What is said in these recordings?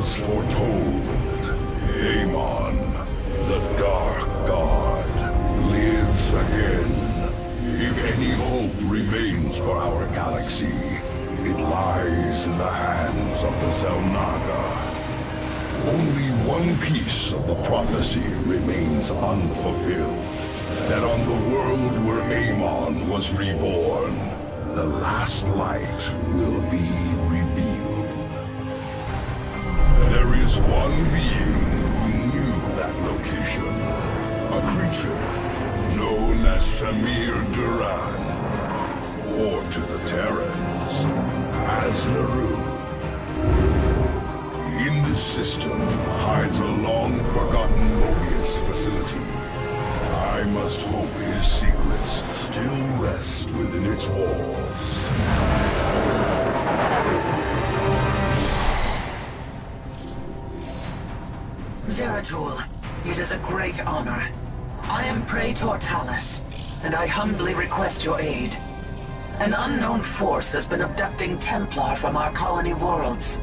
was foretold. Amon, the Dark God, lives again. If any hope remains for our galaxy, it lies in the hands of the Xel'Naga. Only one piece of the prophecy remains unfulfilled. That on the world where Amon was reborn, the last light will be revealed. There is one being who knew that location. A creature known as Samir Duran, or to the Terrans, as Narud. In this system hides a long-forgotten Mobius facility. I must hope his secrets still rest within its walls. Zeratul, it is a great honor. I am Praetor Talus, and I humbly request your aid. An unknown force has been abducting Templar from our colony worlds.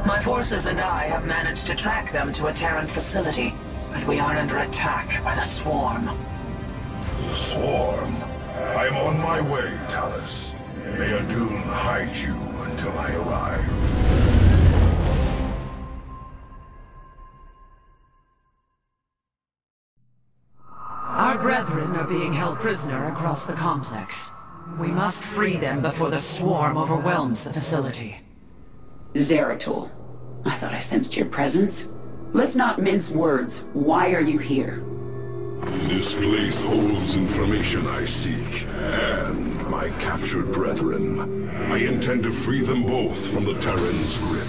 My forces and I have managed to track them to a Terran facility, but we are under attack by the Swarm. The Swarm? I'm on my way, Talus. May Adun hide you until I arrive. Our brethren are being held prisoner across the complex. We must free them before the Swarm overwhelms the facility. Zeratul, I thought I sensed your presence. Let's not mince words. Why are you here? This place holds information I seek, and my captured brethren. I intend to free them both from the Terran's grip.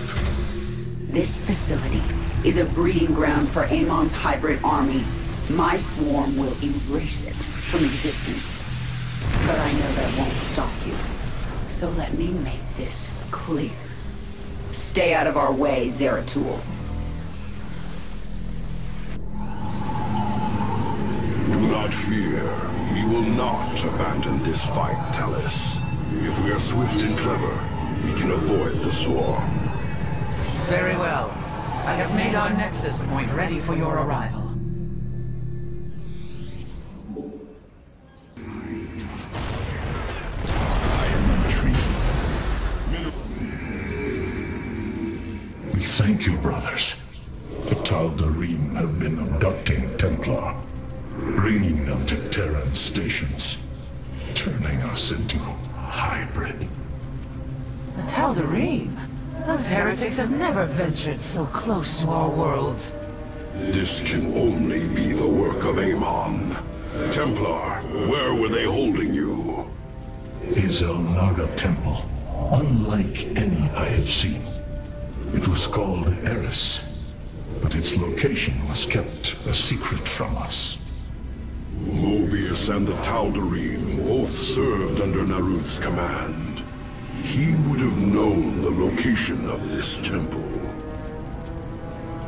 This facility is a breeding ground for Amon's hybrid army. My Swarm will erase it from existence. But I know that won't stop you. So let me make this clear. Stay out of our way, Zeratul. Do not fear. We will not abandon this fight, Talus. If we are swift and clever, we can avoid the Swarm. Very well. I have made our Nexus point ready for your arrival. I am intrigued. We thank you, brothers. The Tal'Darim have been abducting Templar, bringing them to Terran stations, turning us into hybrid. The Tal'Darim? Those heretics have never ventured so close to our worlds. This can only be the work of Amon. Templar, where were they holding you? A Xel'Naga temple, unlike any I have seen. It was called Eris, but its location was kept a secret from us. Mobius and the Tal'Darim both served under Narud's command. He would have known the location of this temple.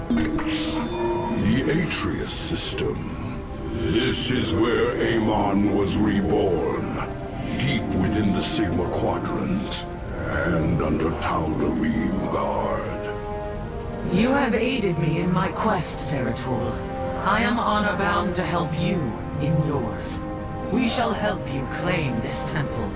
The Atreus system. This is where Amon was reborn, deep within the Sigma Quadrant, and under Tal'Darim guard. You have aided me in my quest, Zeratul. I am honor-bound to help you in yours. We shall help you claim this temple.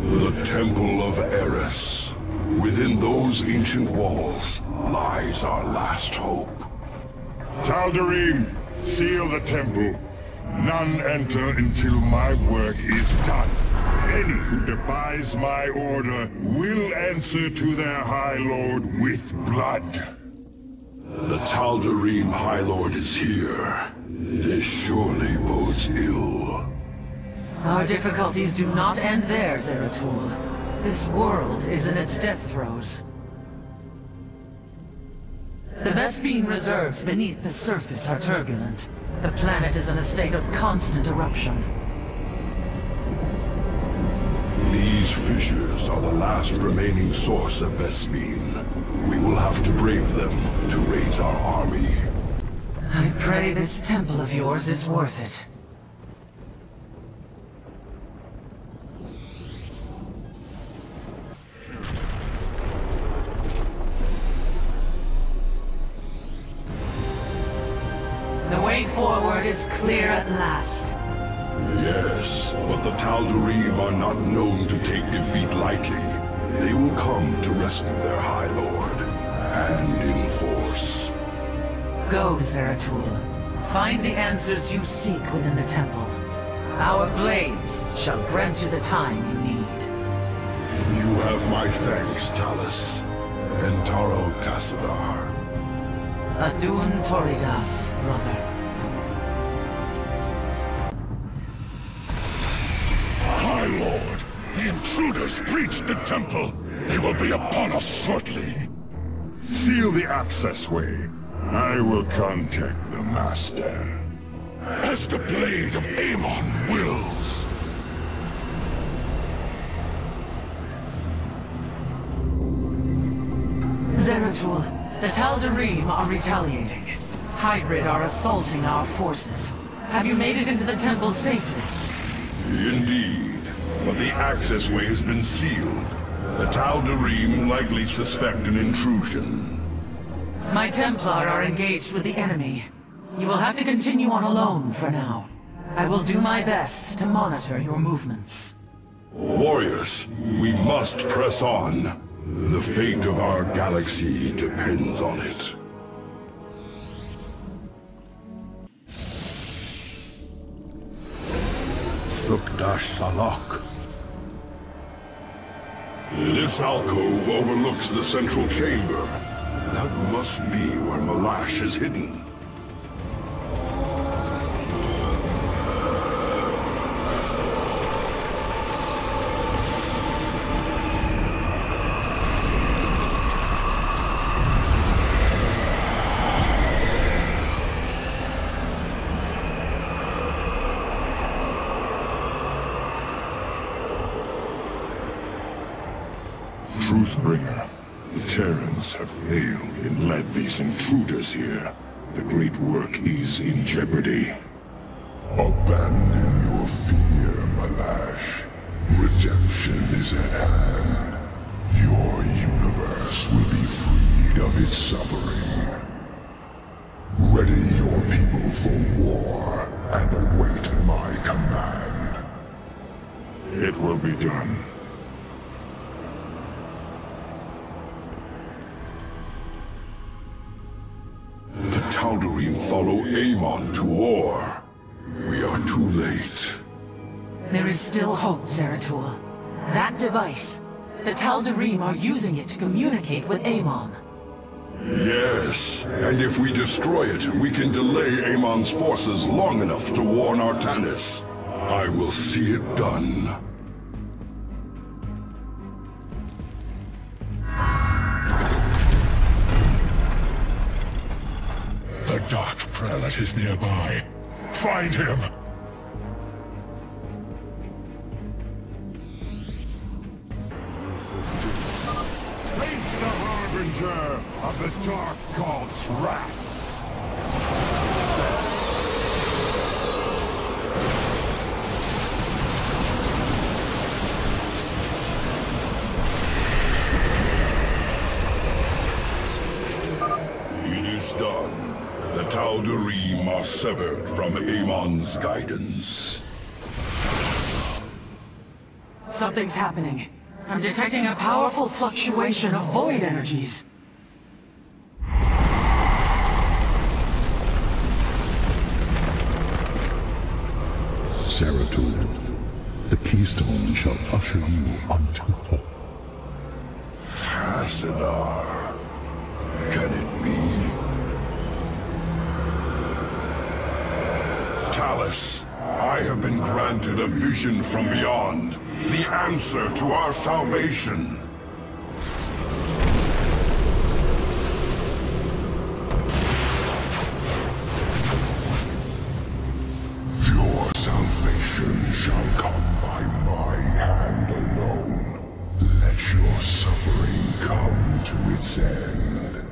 The Temple of Eris. Within those ancient walls lies our last hope. Tal'Darim, seal the temple. None enter until my work is done. Any who defies my order will answer to their High Lord with blood. The Tal'Darim High Lord is here. This surely bodes ill. Our difficulties do not end there, Zeratul. This world is in its death throes. The Vespene reserves beneath the surface are turbulent. The planet is in a state of constant eruption. These fissures are the last remaining source of Vespene. We will have to brave them to raise our army. I pray this temple of yours is worth it. The way forward is clear at last. Yes, but the Tal'Darim are not known to take defeat lightly. They will come to rescue their High Lord, and in force. Go, Zeratul. Find the answers you seek within the temple. Our blades shall grant you the time you need. You have my thanks, Talus. Entaro Tassadar. Adun Toridas, brother. My lord, the intruders breached the temple. They will be upon us shortly. Seal the access way. I will contact the Master. As the blade of Amon wills. Zeratul, the Tal'Darim are retaliating. Hybrid are assaulting our forces. Have you made it into the temple safely? Indeed, but the access way has been sealed. The Tal'Darim likely suspect an intrusion. My Templar are engaged with the enemy. You will have to continue on alone for now. I will do my best to monitor your movements. Warriors, we must press on. The fate of our galaxy depends on it. Sukdash Salak. This alcove overlooks the central chamber. That must be where Malash is hidden. Truthbringer, the Terrans have failed and led these intruders here. The great work is in jeopardy. Abandon your fear, Malash. Redemption is at hand. Your universe will be freed of its suffering. Ready your people for war and await my command. It will be done. The Tal'Darim follow Amon to war. We are too late. There is still hope, Zeratul. That device, the Tal'Darim are using it to communicate with Amon. Yes, and if we destroy it, we can delay Amon's forces long enough to warn Artanis. I will see it done. The Dark Prelate is nearby. Find him! Face the Harbinger of the Dark God's wrath! It is done. The Tal'Darim are severed from Amon's guidance. Something's happening. I'm detecting a powerful fluctuation of void energies. Zeratul, the keystone shall usher you unto hope. Tassadar. Can it be? Talus, I have been granted a vision from beyond. The answer to our salvation. Your salvation shall come by my hand alone. Let your suffering come to its end.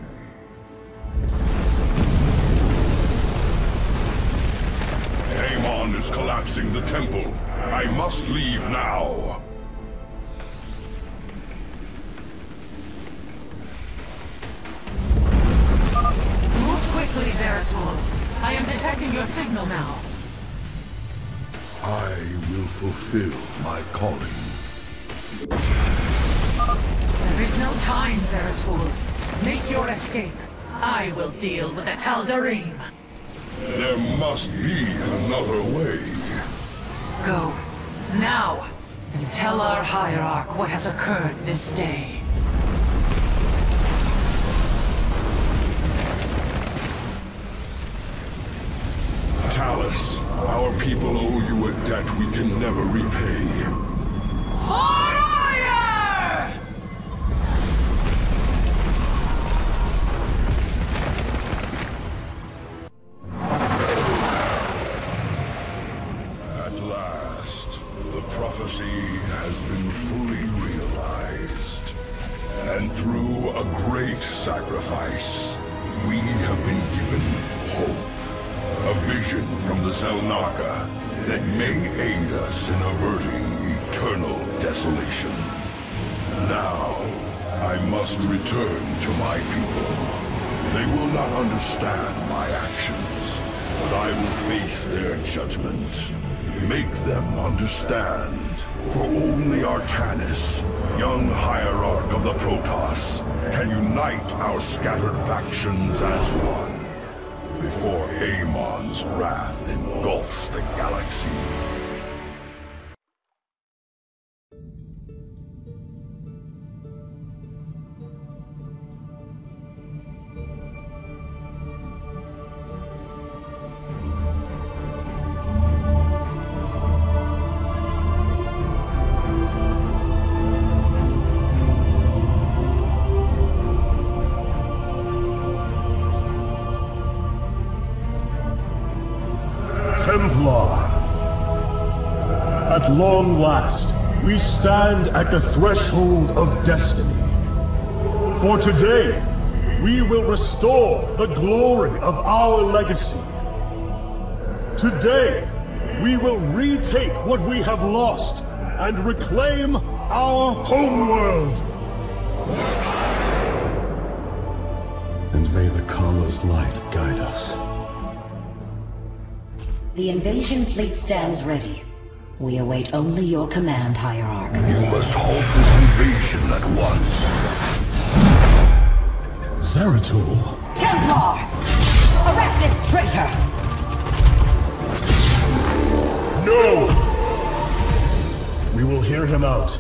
Amon is collapsing the temple. I must leave now. Move quickly, Zeratul. I am detecting your signal now. I will fulfill my calling. There is no time, Zeratul. Make your escape. I will deal with the Tal'Darim. There must be another way. Go, now, and tell our Hierarch what has occurred this day. Talus, our people owe you a debt we can never repay. Fire! At last, the prophecy has been fully realized. And through a great sacrifice, we have been given hope. A vision from the Xel'Naga that may aid us in averting eternal desolation. Now, I must return to my people. They will not understand my actions, but I will face their judgment. Make them understand. For only Artanis, young hierarch of the Protoss, can unite our scattered factions as one. Before Amon's wrath engulfs the galaxy. Templar. At long last, we stand at the threshold of destiny. For today, we will restore the glory of our legacy. Today, we will retake what we have lost and reclaim our homeworld. And may the Kala's light guide us. The invasion fleet stands ready. We await only your command, Hierarch. You must halt this invasion at once. Zeratul? Templar! Arrest this traitor! No! We will hear him out.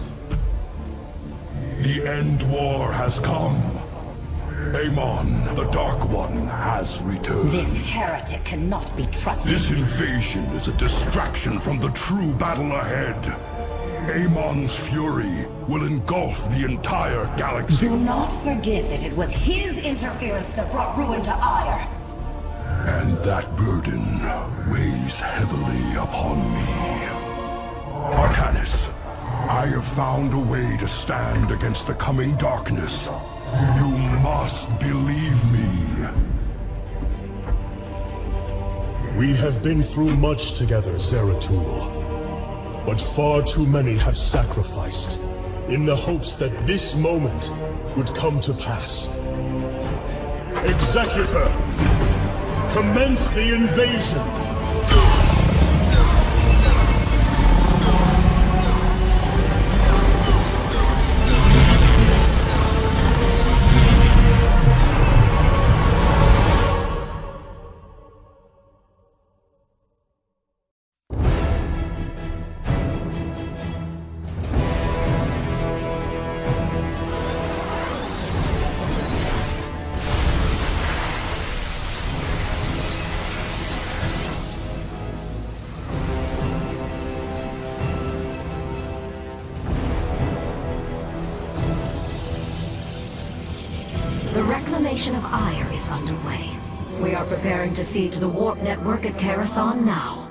The end war has come. Amon, the Dark One, has returned. This heretic cannot be trusted. This invasion is a distraction from the true battle ahead. Amon's fury will engulf the entire galaxy. Do not forget that it was his interference that brought ruin to Ire. And that burden weighs heavily upon me. Artanis, I have found a way to stand against the coming darkness. You must believe me. We have been through much together, Zeratul. But far too many have sacrificed, in the hopes that this moment would come to pass. Executor! Commence the invasion! The reclamation of Ire is underway. We are preparing to siege the warp network at Coruscant now.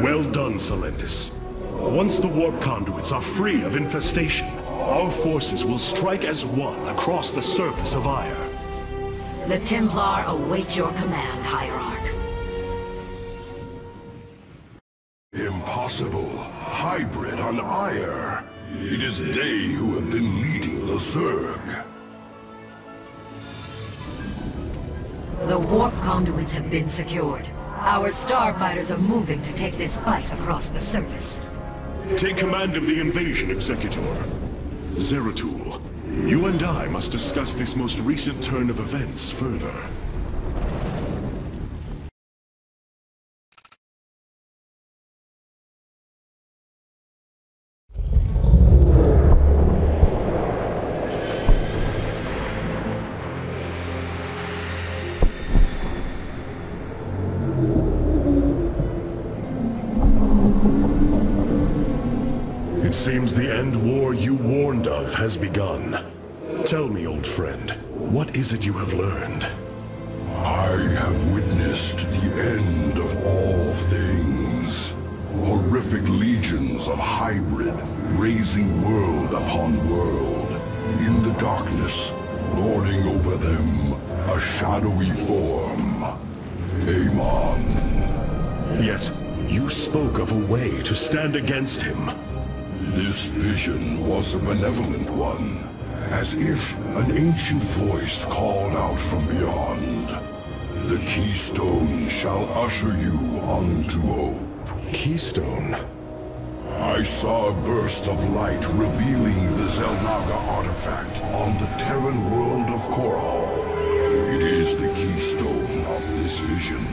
Well done, Celendis. Once the warp conduits are free of infestation, our forces will strike as one across the surface of Ire. The Templar await your command, Hierarch. Impossible. Hybrid on Ire. It is they who have been leading the Zerg. The warp conduits have been secured. Our starfighters are moving to take this fight across the surface. Take command of the invasion, Executor. Zeratul, you and I must discuss this most recent turn of events further. It seems the end war you warned of has begun. Tell me, old friend, what is it you have learned? I have witnessed the end of all things. Horrific legions of hybrid, raising world upon world. In the darkness, lording over them, a shadowy form. Amon. Yet, you spoke of a way to stand against him. This vision was a benevolent one, as if an ancient voice called out from beyond. The keystone shall usher you unto hope. Keystone? I saw a burst of light revealing the Xel'Naga artifact on the Terran world of Korhal. It is the keystone of this vision.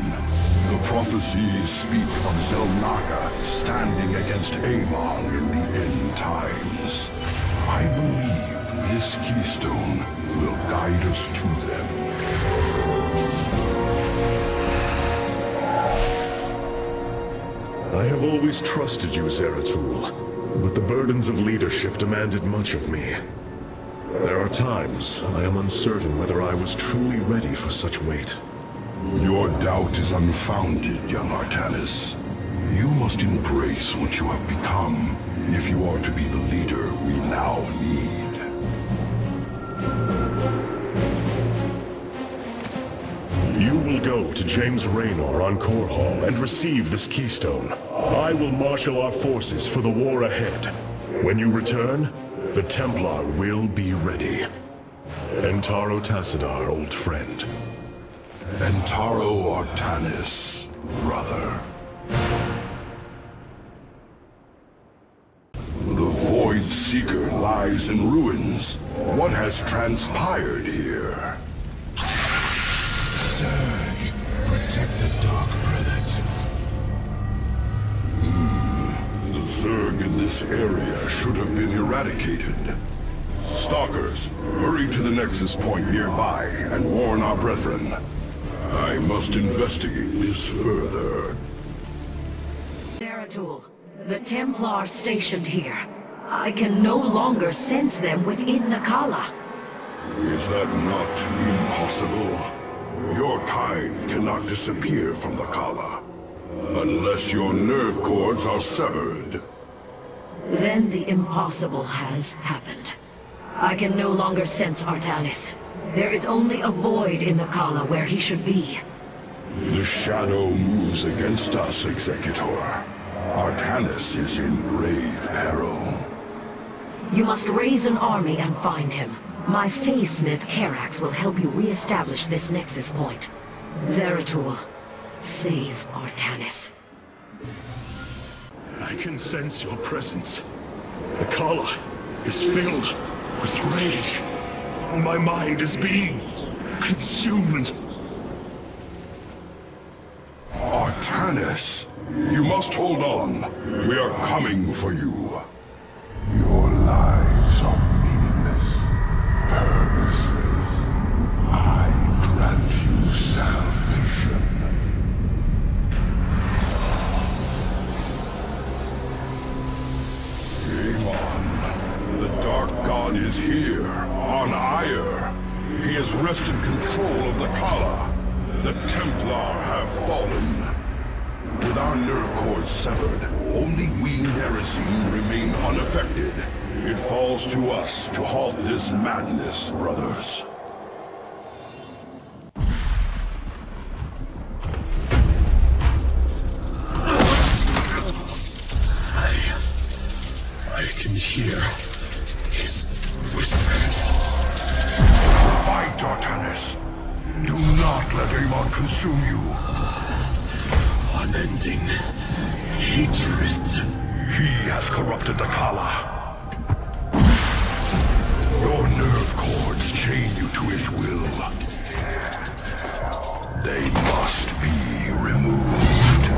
The prophecies speak of Xel'Naga standing against Amon in the end times. I believe this keystone will guide us to them. I have always trusted you, Zeratul, but the burdens of leadership demanded much of me. There are times I am uncertain whether I was truly ready for such weight. Your doubt is unfounded, young Artanis. You must embrace what you have become, if you are to be the leader we now need. You will go to James Raynor on Korhal and receive this keystone. I will marshal our forces for the war ahead. When you return, the Templar will be ready. Entaro Tassadar, old friend. Entaro Artanis, brother. The Void Seeker lies in ruins. What has transpired here? Zerg, protect the Dark Prelate. The Zerg in this area should have been eradicated. Stalkers, hurry to the Nexus Point nearby and warn our brethren. I must investigate this further. Zeratul, the Templar stationed here. I can no longer sense them within the Kala. Is that not impossible? Your kind cannot disappear from the Kala, unless your nerve cords are severed. Then the impossible has happened. I can no longer sense Artanis. There is only a void in the Kala where he should be. The shadow moves against us, Executor. Artanis is in grave peril. You must raise an army and find him. My Phase-Smith Karax will help you re-establish this Nexus Point. Zeratul, save Artanis. I can sense your presence. The Kala is filled with rage. My mind is being consumed. Artanis, you must hold on. We are coming for you. Your lives are meaningless, purposeless. I grant you salvation. Amon, the Dark God is here, on Ire. He has wrested control of the Kala. The Templar have fallen. With our nerve cords severed, only we Nerazine remain unaffected. It falls to us to halt this madness, brothers. I can hear his whispers. Fight, Artanis. Do not let Amon consume you. Unending hatred. He has corrupted the Kala. Your nerve cords chain you to his will. They must be removed.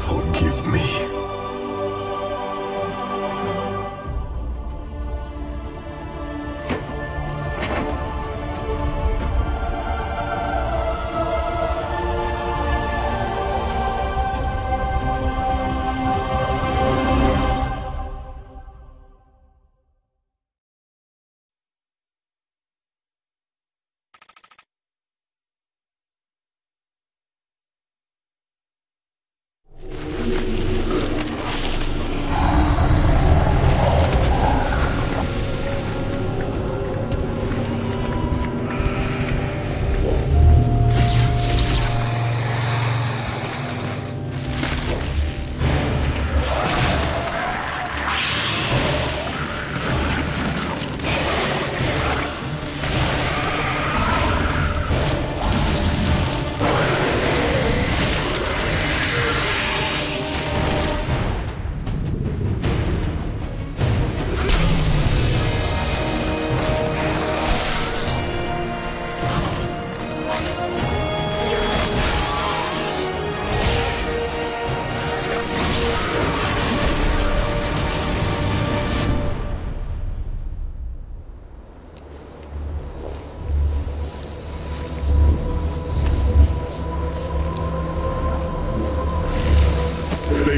Forgive me.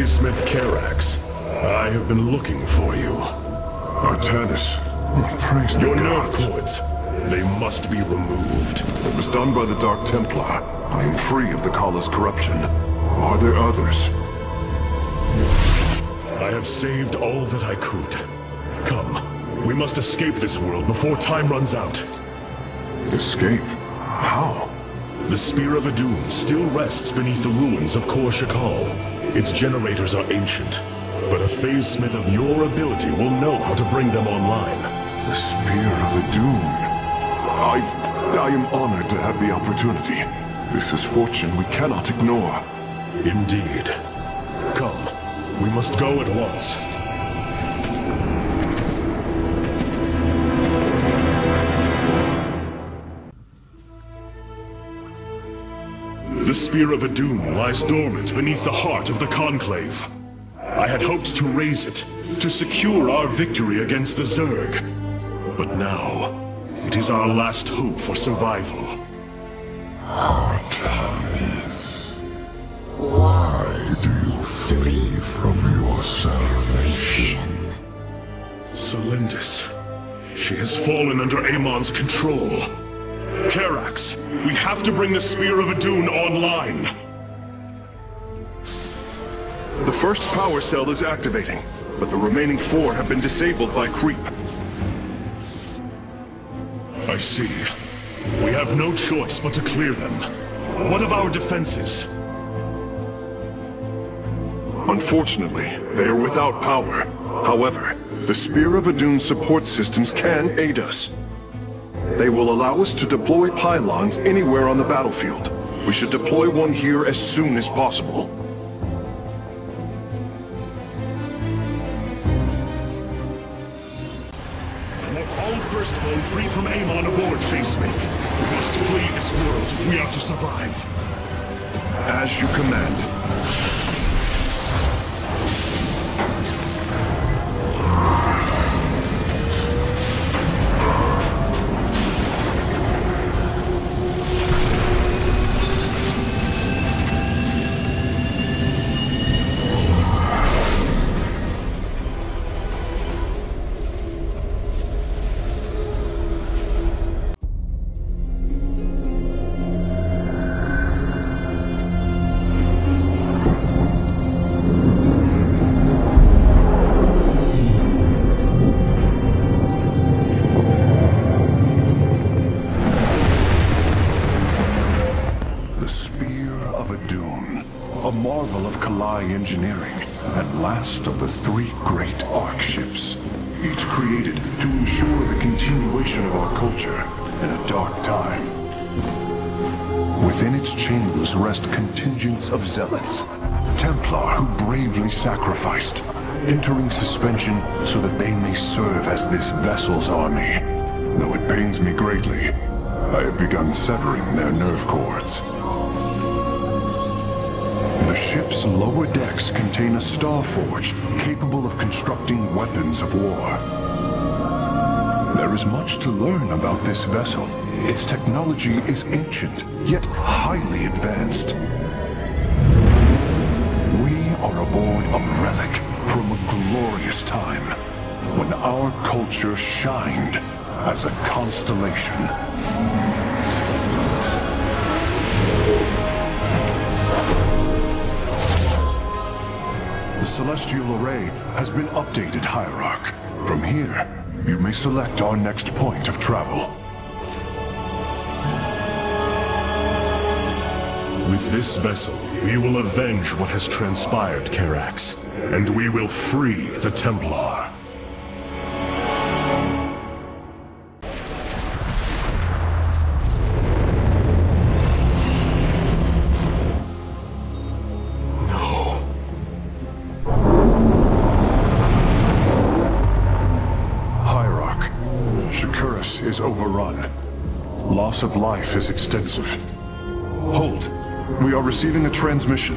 Smith Karax, I have been looking for you. Artanis, praise the Your nerve gods. cords, they must be removed. It was done by the Dark Templar. I am free of the Kala's corruption. Are there others? I have saved all that I could. Come, we must escape this world before time runs out. Escape? How? The Spear of Adun still rests beneath the ruins of Kor Shakal. Its generators are ancient, But a phase smith of your ability will know how to bring them online. The Spear of Adun. I am honored to have the opportunity. This is fortune we cannot ignore. Indeed. Come, we must go at once. The Spear of Adun lies dormant beneath the heart of the Conclave. I had hoped to raise it, to secure our victory against the Zerg. But now, it is our last hope for survival. Artemis, why do you flee from your salvation? Celindis. She has fallen under Amon's control. Karax, we have to bring the Spear of Adun online. The first power cell is activating, but the remaining 4 have been disabled by creep. I see. We have no choice but to clear them. What of our defenses? Unfortunately, they are without power. However, the Spear of Adun's support systems can aid us. They will allow us to deploy pylons anywhere on the battlefield. We should deploy one here as soon as possible. Want all Firstborn freed from Amon aboard, Phase Smith. We must flee this world if we are to survive. As you command. Engineering, and last of the 3 great Ark ships, each created to ensure the continuation of our culture in a dark time. Within its chambers rest contingents of zealots, Templar who bravely sacrificed, entering suspension so that they may serve as this vessel's army. Though it pains me greatly, I have begun severing their nerve cords. The ship's lower decks contain a star forge capable of constructing weapons of war. There is much to learn about this vessel. Its technology is ancient, yet highly advanced. We are aboard a relic from a glorious time, when our culture shined as a constellation. The Celestial Array has been updated, Hierarch. From here, you may select our next point of travel. With this vessel, we will avenge what has transpired, Karax, and we will free the Templar. Is overrun. Loss of life is extensive. Hold. We are receiving a transmission.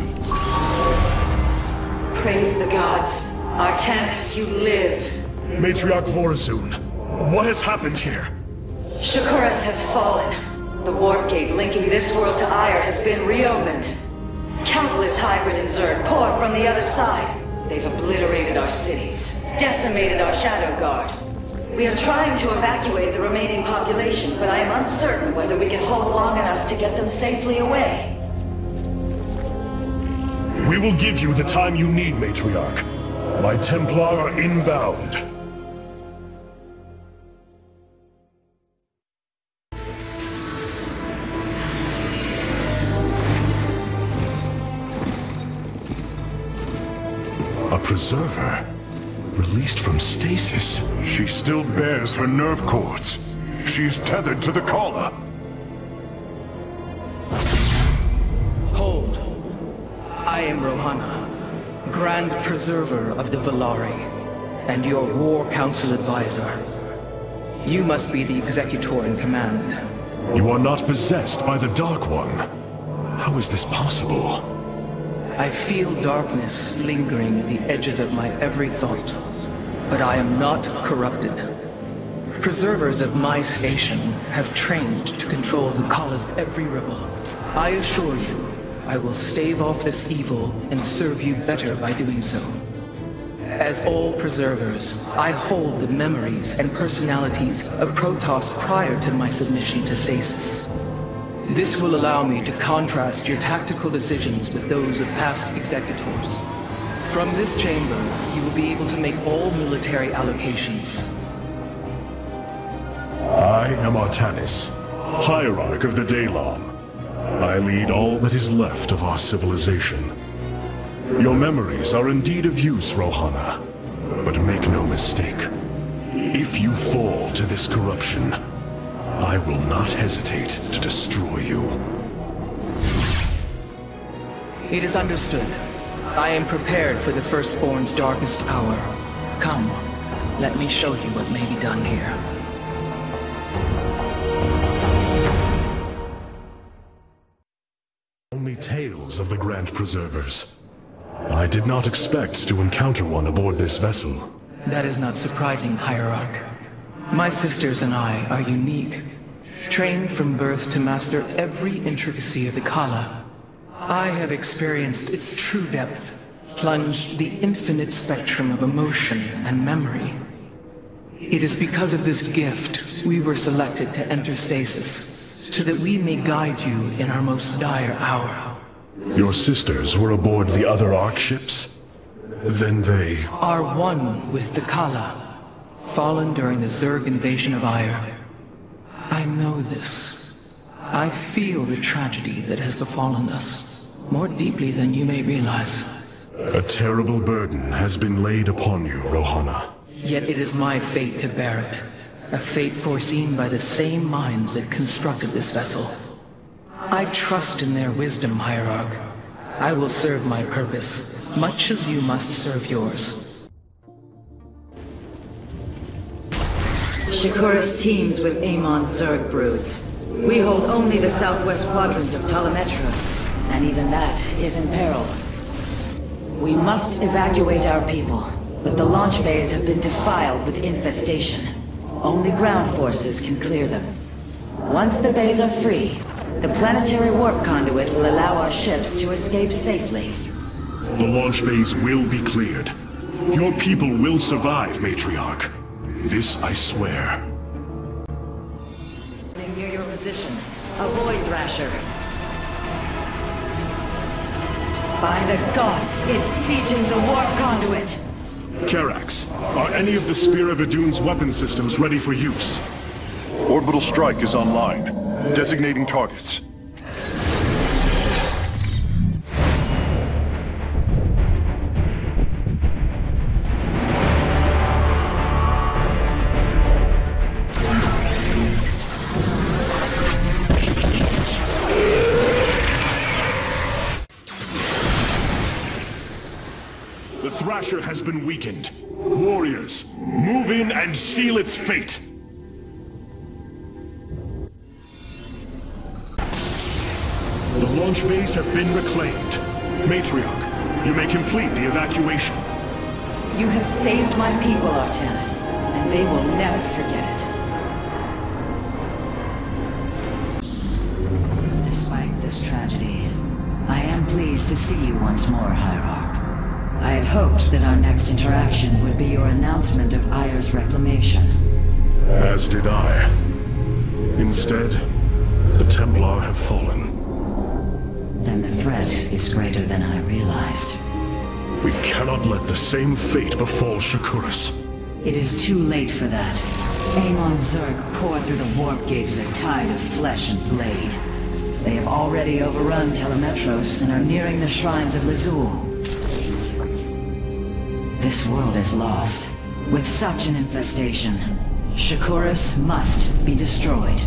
Praise the gods. Artemis, you live. Matriarch Vorazun, what has happened here? Shakuras has fallen. The warp gate linking this world to Ire has been reopened. Countless hybrid and Zerg pour from the other side. They've obliterated our cities, decimated our Shadow Guard. We are trying to evacuate the remaining population, but I am uncertain whether we can hold long enough to get them safely away. We will give you the time you need, Matriarch. My Templar are inbound. Preserver? Released from stasis? She still bears her nerve cords. She is tethered to the collar. Hold. I am Rohana, Grand Preserver of the Valari, and your War Council advisor. You must be the executor in command. You are not possessed by the Dark One. How is this possible? I feel darkness lingering at the edges of my every thought, but I am not corrupted. Preservers of my station have trained to control the Kala's every ripple. I assure you, I will stave off this evil and serve you better by doing so. As all Preservers, I hold the memories and personalities of Protoss prior to my submission to stasis. This will allow me to contrast your tactical decisions with those of past executors. From this chamber, you will be able to make all military allocations. I am Artanis, Hierarch of the Daylon. I lead all that is left of our civilization. Your memories are indeed of use, Rohana. But make no mistake. If you fall to this corruption, I will not hesitate to destroy you. It is understood. I am prepared for the Firstborn's darkest hour. Come, let me show you what may be done here. Only tales of the Grand Preservers. I did not expect to encounter one aboard this vessel. That is not surprising, Hierarch. My sisters and I are unique, trained from birth to master every intricacy of the Kala. I have experienced its true depth, plunged the infinite spectrum of emotion and memory. It is because of this gift we were selected to enter stasis, so that we may guide you in our most dire hour. Your sisters were aboard the other Ark ships? Then they are one with the Kala, fallen during the Zerg invasion of Aiur. I know this. I feel the tragedy that has befallen us, more deeply than you may realize. A terrible burden has been laid upon you, Rohana. Yet it is my fate to bear it. A fate foreseen by the same minds that constructed this vessel. I trust in their wisdom, Hierarch. I will serve my purpose, much as you must serve yours. Shakuras teams with Amon's Zerg broods. We hold only the southwest quadrant of Telemetros, and even that is in peril. We must evacuate our people, but the launch bays have been defiled with infestation. Only ground forces can clear them. Once the bays are free, the planetary warp conduit will allow our ships to escape safely. The launch bays will be cleared. Your people will survive, Matriarch. This I swear. Near your position. Avoid Thrasher. By the gods, it's sieging the warp conduit! Karax, are any of the Spear of Idun's weapon systems ready for use? Orbital strike is online. Designating targets. The Thrasher has been weakened. Warriors, move in and seal its fate! The launch bays have been reclaimed. Matriarch, you may complete the evacuation. You have saved my people, Artanis, and they will never forget it. Despite this tragedy, I am pleased to see you once more, Hierarch. I had hoped that our next interaction would be your announcement of Aiur's reclamation. As did I. Instead, the Templar have fallen. Then the threat is greater than I realized. We cannot let the same fate befall Shakuras. It is too late for that. Amon's Zerg pour through the warp gate as a tide of flesh and blade. They have already overrun Telemetros and are nearing the shrines of Lazul. This world is lost. With such an infestation, Shakuras must be destroyed.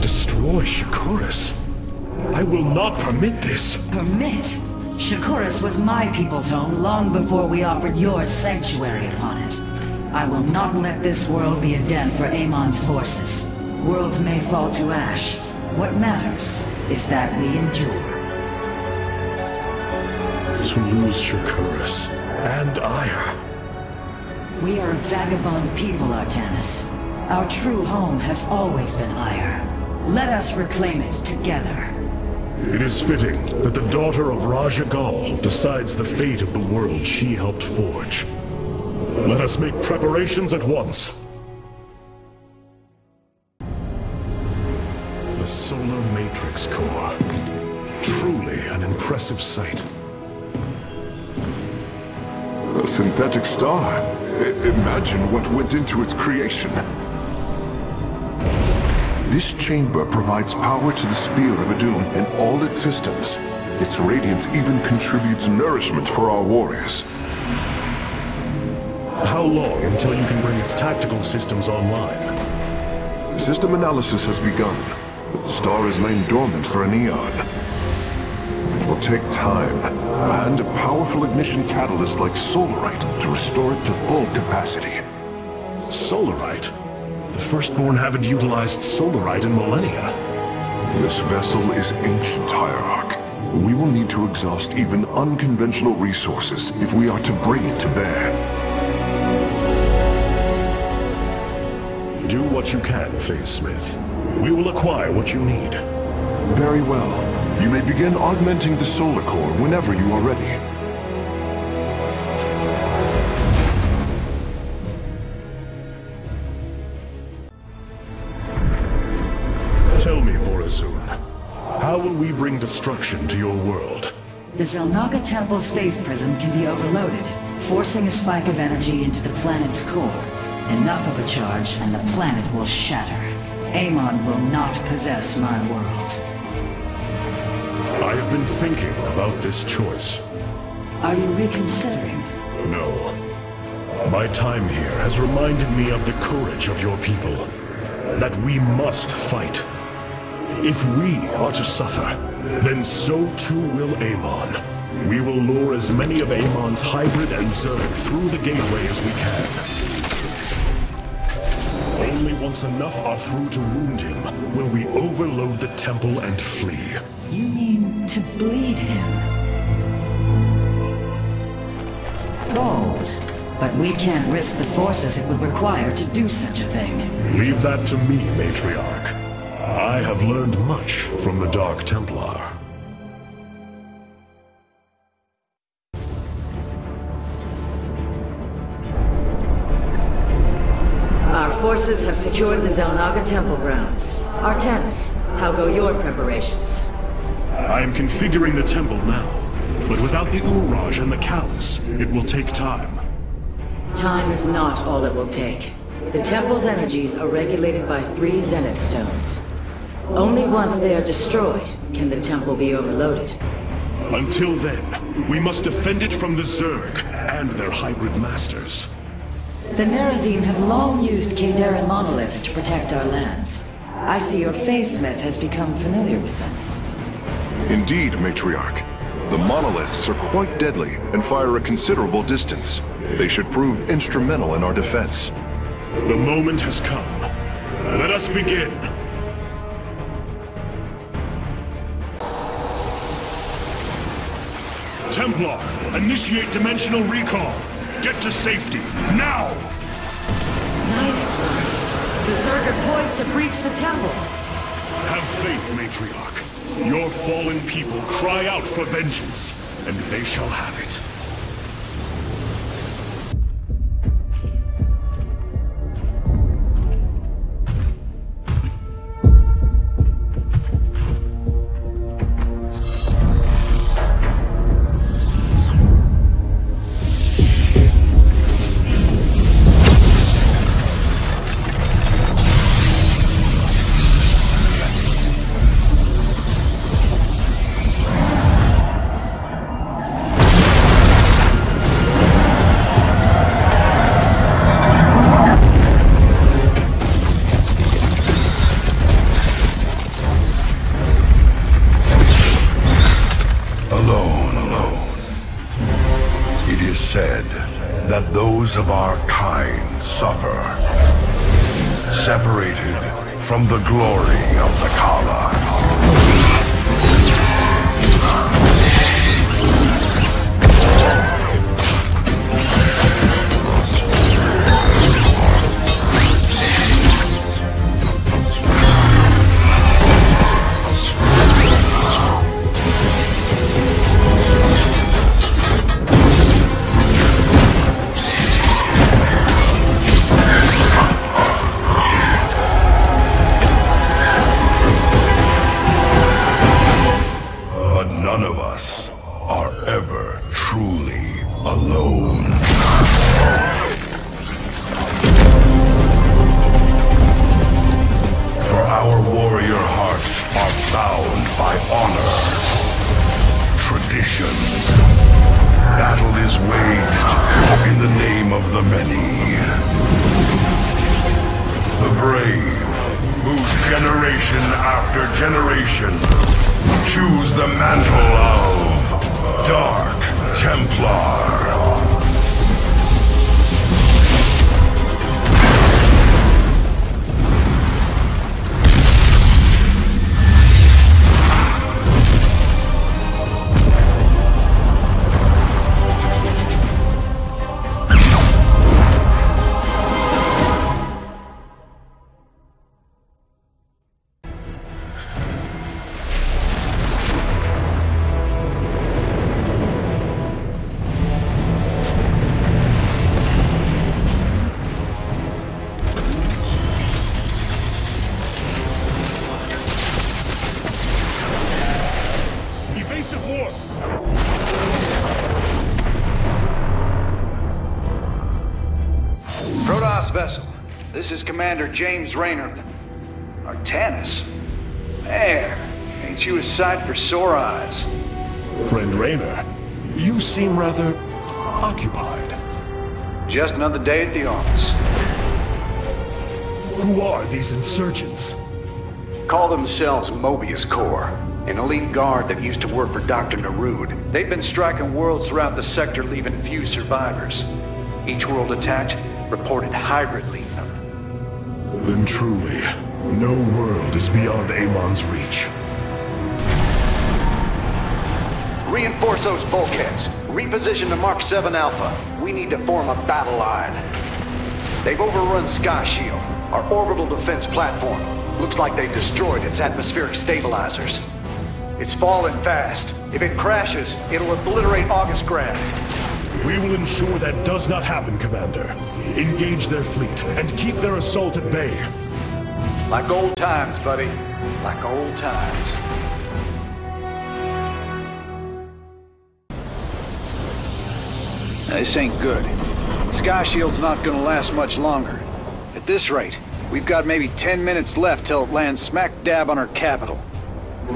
Destroy Shakuras? I will not permit this. Permit? Shakuras was my people's home long before we offered yours sanctuary upon it. I will not let this world be a den for Amon's forces. Worlds may fall to ash. What matters is that we endure. To lose Shakuras and Ire. We are a vagabond people, Artanis. Our true home has always been Ire. Let us reclaim it together. It is fitting that the daughter of Raja Gal decides the fate of the world she helped forge. Let us make preparations at once. The Solar Matrix Core. Truly an impressive sight. A synthetic star. Imagine what went into its creation. This chamber provides power to the Spear of Adun and all its systems. Its radiance even contributes nourishment for our warriors. How long until you can bring its tactical systems online? System analysis has begun, but the star has lain dormant for an eon. It will take time, and a powerful ignition catalyst like Solarite to restore it to full capacity. Solarite? The Firstborn haven't utilized Solarite in millennia. This vessel is ancient, Hierarch. We will need to exhaust even unconventional resources if we are to bring it to bear. Do what you can, Phase Smith. We will acquire what you need. Very well. You may begin augmenting the solar core whenever you are ready. Tell me, Vorazun, how will we bring destruction to your world? The Zelnaga Temple's phase prism can be overloaded, forcing a spike of energy into the planet's core. Enough of a charge and the planet will shatter. Amon will not possess my world. I have been thinking about this choice. Are you reconsidering? No. My time here has reminded me of the courage of your people. That we must fight. If we are to suffer, then so too will Amon. We will lure as many of Amon's hybrid and Zerg through the gateway as we can. Only once enough are through to wound him will we overload the temple and flee. You mean to bleed him? Bold. But we can't risk the forces it would require to do such a thing. Leave that to me, Matriarch. I have learned much from the Dark Templar. Our forces have secured the Zelnaga Temple grounds. Artanis, how go your preparations? I am configuring the temple now, but without the Uraj and the Callus, it will take time. Time is not all it will take. The temple's energies are regulated by 3 Zenith Stones. Only once they are destroyed can the temple be overloaded. Until then, we must defend it from the Zerg and their hybrid masters. The Nerazim have long used Kadaran monoliths to protect our lands. I see your phase smith has become familiar with them. Indeed, Matriarch. The monoliths are quite deadly and fire a considerable distance. They should prove instrumental in our defense. The moment has come. Let us begin. Templar, initiate dimensional recall. Get to safety, now! Nice words. The Zerg are poised to breach the temple. Have faith, Matriarch. Your fallen people cry out for vengeance, and they shall have it. that those of our kind suffer, separated from the glory of the Kala. None of us are ever truly alone. For our warrior hearts are bound by honor, tradition. Battle is waged in the name of the many. The brave, whose generation after generation choose the mantle of Dark Templar. Vessel. This is Commander James Raynor. Artanis? Man, ain't you a sight for sore eyes? Friend Raynor, you seem rather occupied. Just another day at the office. Who are these insurgents? Call themselves Mobius Corps, an elite guard that used to work for Dr. Narud. They've been striking worlds throughout the sector, leaving few survivors. Each world attacked reported hybrid leaving them. Then truly, no world is beyond Amon's reach. Reinforce those bulkheads. Reposition the Mark 7 Alpha. We need to form a battle line. They've overrun Sky Shield, our orbital defense platform. Looks like they destroyed its atmospheric stabilizers. It's falling fast. If it crashes, it'll obliterate August Grad. We will ensure that does not happen, Commander. Engage their fleet and keep their assault at bay. Like old times, buddy. Like old times. This ain't good. Sky Shield's not gonna last much longer. At this rate, we've got maybe 10 minutes left till it lands smack dab on our capital.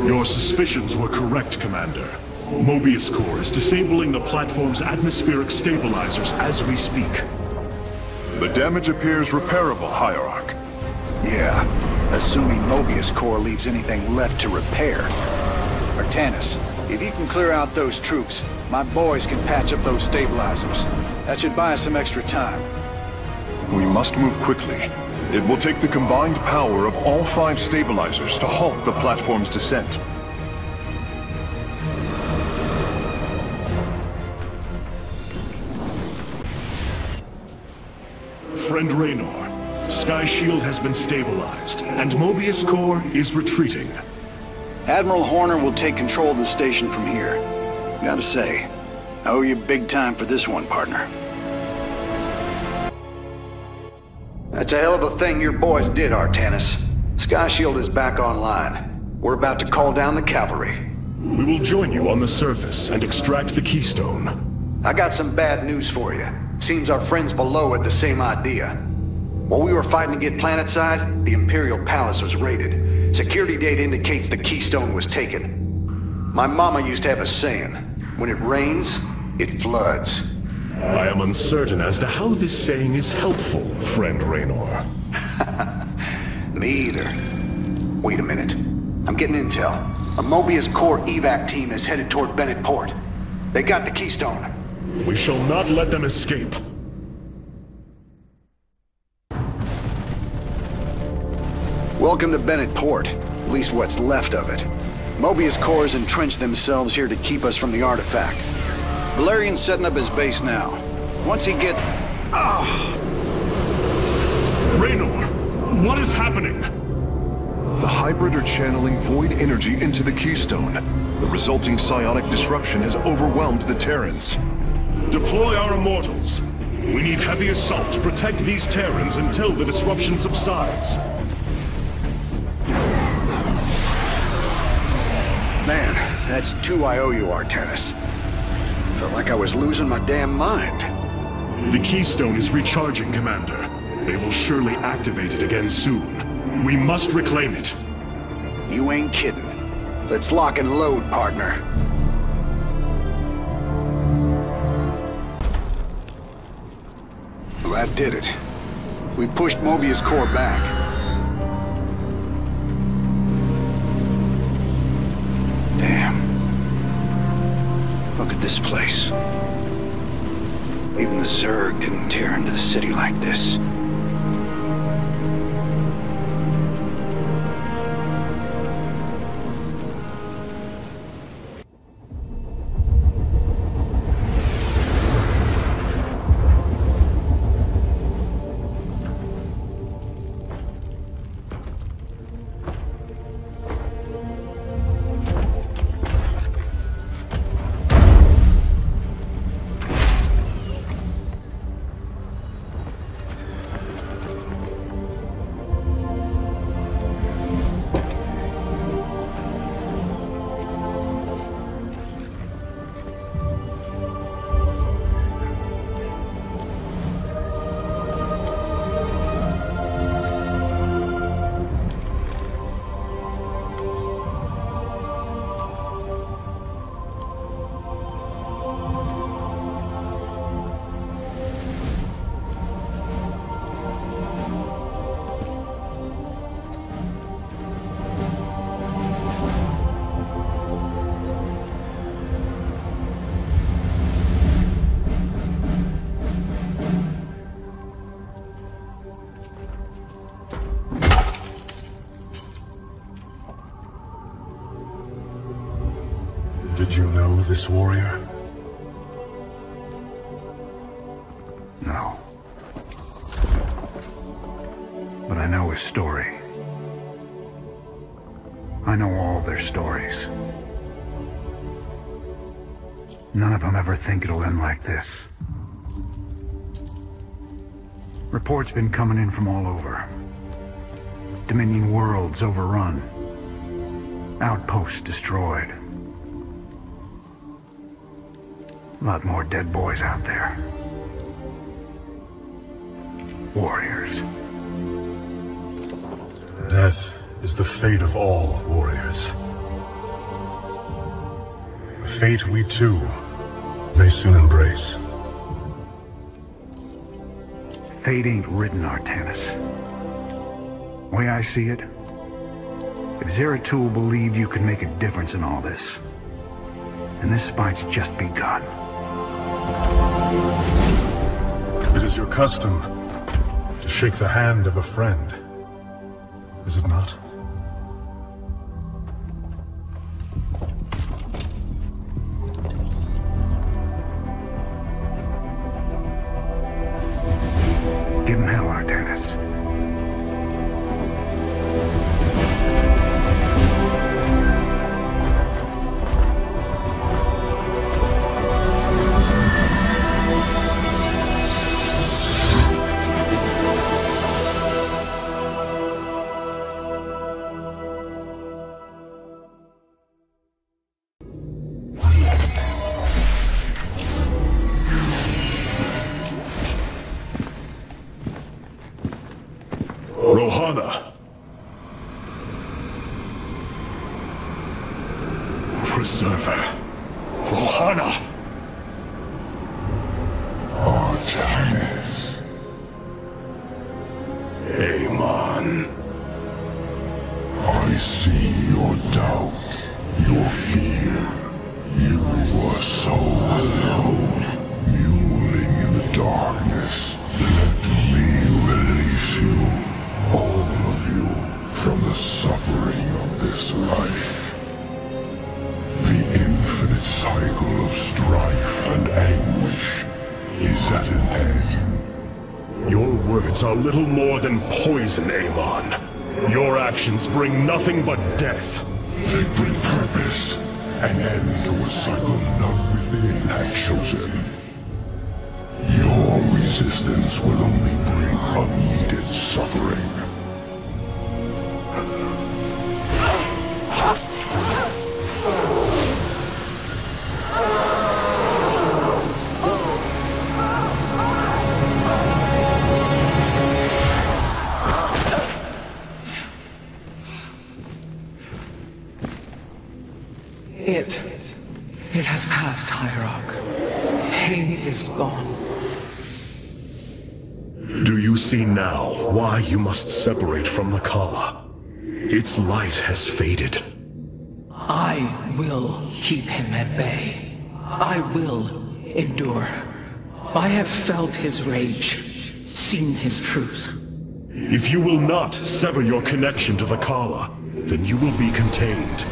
Your suspicions were correct, Commander. Mobius Corps is disabling the platform's atmospheric stabilizers as we speak. The damage appears repairable, Hierarch. Yeah, assuming Mobius Corps leaves anything left to repair. Artanis, if you can clear out those troops, my boys can patch up those stabilizers. That should buy us some extra time. We must move quickly. It will take the combined power of all 5 stabilizers to halt the platform's descent. Friend Raynor, Sky Shield has been stabilized, and Mobius Corps is retreating. Admiral Horner will take control of the station from here. Gotta say, I owe you big time for this one, partner. That's a hell of a thing your boys did, Artanis. Sky Shield is back online. We're about to call down the cavalry. We will join you on the surface and extract the keystone. I got some bad news for you. Seems our friends below had the same idea. While we were fighting to get planetside, the Imperial Palace was raided. Security data indicates the keystone was taken. My mama used to have a saying, when it rains, it floods. I am uncertain as to how this saying is helpful, Friend Raynor. Me either. Wait a minute. I'm getting intel. A Mobius Corps evac team is headed toward Bennett Port. They got the keystone. We shall not let them escape. Welcome to Bennett Port. At least what's left of it. Mobius Corps entrenched themselves here to keep us from the artifact. Valerian's setting up his base now. Once he gets... Raynor, what is happening? The hybrid are channeling void energy into the Keystone. The resulting psionic disruption has overwhelmed the Terrans. Deploy our immortals. We need heavy assault to protect these Terrans until the disruption subsides. Man, that's 2 I owe you, Artanis. Felt like I was losing my damn mind. The Keystone is recharging, Commander. They will surely activate it again soon. We must reclaim it. You ain't kidding. Let's lock and load, partner. Well, that did it. We pushed Mobius Corps back. Damn. Look at this place. Even the Zerg didn't tear into the city like this. Did you know this warrior? No. But I know his story. I know all their stories. None of them ever think it'll end like this. Reports been coming in from all over. Dominion worlds overrun. Outposts destroyed. A lot more dead boys out there. Warriors. Death is the fate of all warriors. A fate we too may soon embrace. Fate ain't written, Artanis. Way I see it, if Zeratul believed you could make a difference in all this, then this fight's just begun. It is your custom to shake the hand of a friend, is it not? Give him hell, Artanis. Rohana! Preserver! Rohana! Artanis. Amon. I see your doubt, your fear. You were so alone, mewling in the darkness. Let me release you. All of you, from the suffering of this life. The infinite cycle of strife and anguish is at an end. Your words are little more than poison, Amon. Your actions bring nothing but death. They bring purpose, an end to a cycle none within had chosen. Your resistance will only bring unneeded suffering. It has passed, Hierarch. Pain is gone. Do you see now why you must separate from the Kala? Its light has faded. I will keep him at bay. I will endure. I have felt his rage, seen his truth. If you will not sever your connection to the Kala, then you will be contained,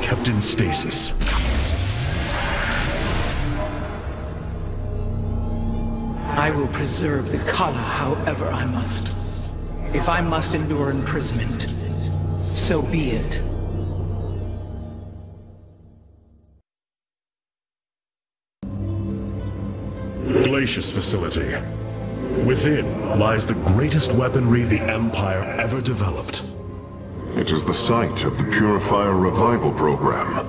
kept in stasis. I will preserve the Kala however I must. If I must endure imprisonment, so be it. Glacius facility. Within lies the greatest weaponry the Empire ever developed. It is the site of the Purifier Revival Program.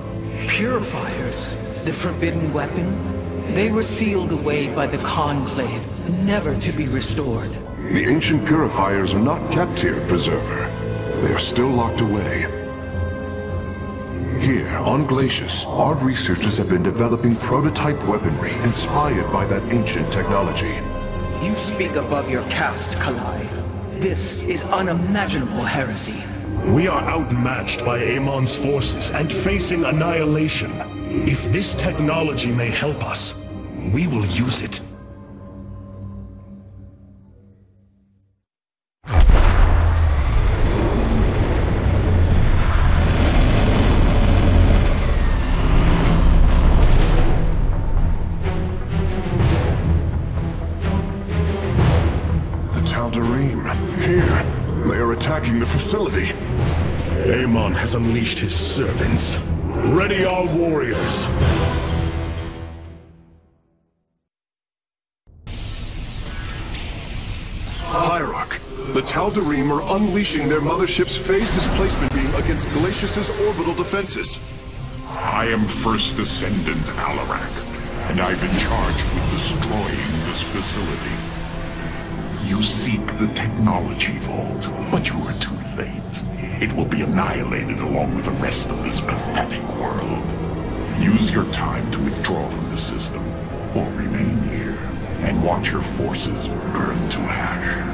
Purifiers? The forbidden weapon? They were sealed away by the Conclave, never to be restored. The ancient purifiers are not kept here, Preserver. They are still locked away. Here, on Glacius, our researchers have been developing prototype weaponry inspired by that ancient technology. You speak above your caste, Kalai. This is unimaginable heresy. We are outmatched by Amon's forces and facing annihilation. If this technology may help us, we will use it. Here, they are attacking the facility. Amon has unleashed his servants. Ready our warriors! Hierarch, the Tal'Darim are unleashing their mothership's phase displacement beam against Glacius's orbital defenses. I am First Descendant Alarak, and I've been charged with destroying this facility. You seek the technology vault, but you are too late. It will be annihilated along with the rest of this pathetic world. Use your time to withdraw from the system, or remain here, and watch your forces burn to ash.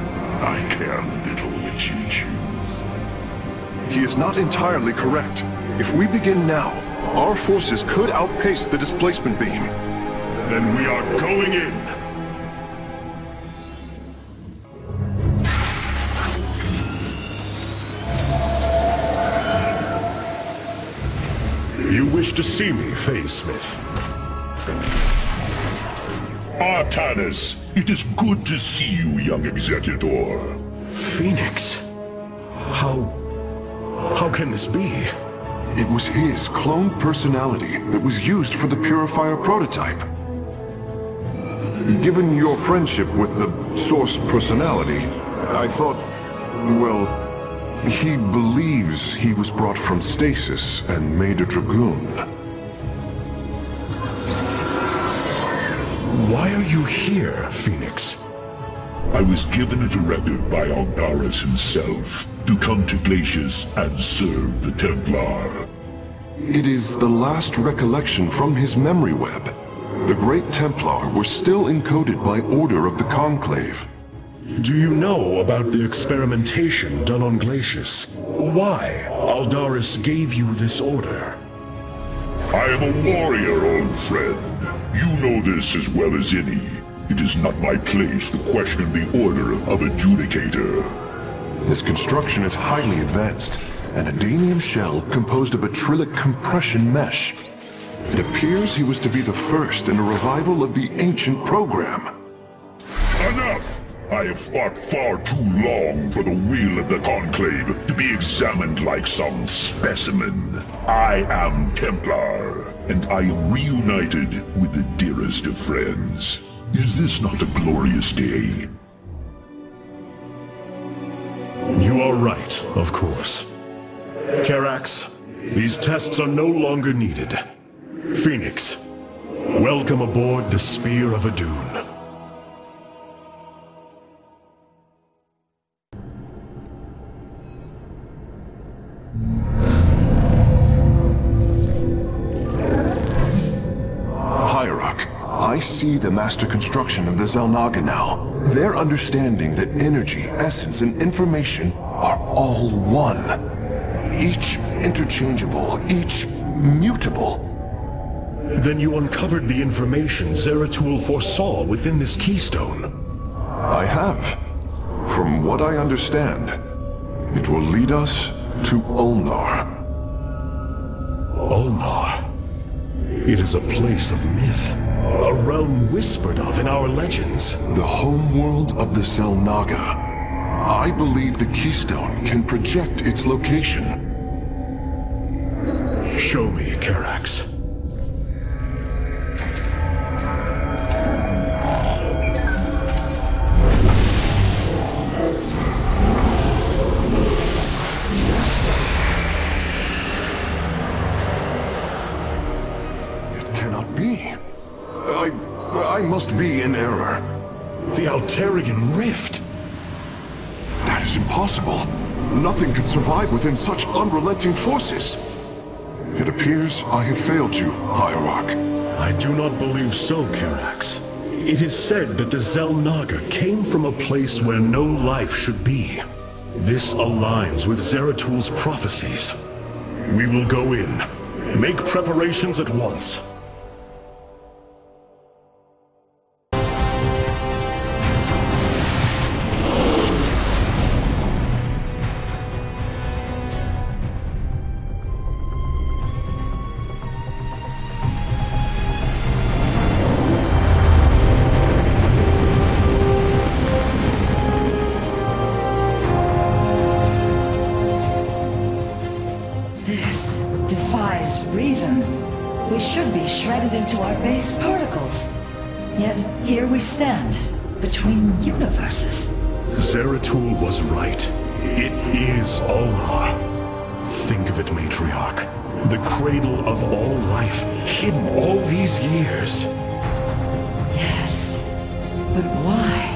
I care little which you choose. He is not entirely correct. If we begin now, our forces could outpace the displacement beam. Then we are going in! You wish to see me, Phase Smith? Artanis, it is good to see you, young Executor. Phoenix? How can this be? It was his cloned personality that was used for the Purifier prototype. Given your friendship with the Source personality, I thought, well, he believes he was brought from stasis and made a Dragoon. Why are you here, Phoenix? I was given a directive by Aldaris himself to come to Glacius and serve the Templar. It is the last recollection from his memory web. The Great Templar were still encoded by order of the Conclave. Do you know about the experimentation done on Glacius? Why Aldaris gave you this order? I am a warrior, old friend. You know this as well as any. It is not my place to question the order of Adjudicator. His construction is highly advanced, an adanium shell composed of acrylic compression mesh. It appears he was to be the first in a revival of the ancient program. Enough! I have fought far too long for the will of the Conclave to be examined like some specimen. I am Templar, and I am reunited with the dearest of friends. Is this not a glorious day? You are right, of course. Karax, these tests are no longer needed. Phoenix, welcome aboard the Spear of Adun. Hierarch, I see the master construction of the Xel'Naga now. Their understanding that energy, essence, and information are all one. Each interchangeable, each mutable. Then you uncovered the information Zeratul foresaw within this keystone. I have. From what I understand, it will lead us to Ulnar. Ulnar. It is a place of myth, a realm whispered of in our legends. The homeworld of the Xel'Naga. I believe the keystone can project its location. Show me, Karax. I must be in error. The Altarian Rift. That is impossible. Nothing could survive within such unrelenting forces. It appears I have failed you, Hierarch. I do not believe so, Karax. It is said that the Xel'Naga came from a place where no life should be. This aligns with Zeratul's prophecies. We will go in. Make preparations at once. Into our base particles. Yet here we stand, between universes. Zeratul was right. It is Ulnar. Think of it, Matriarch. The cradle of all life, hidden all these years. Yes, but why?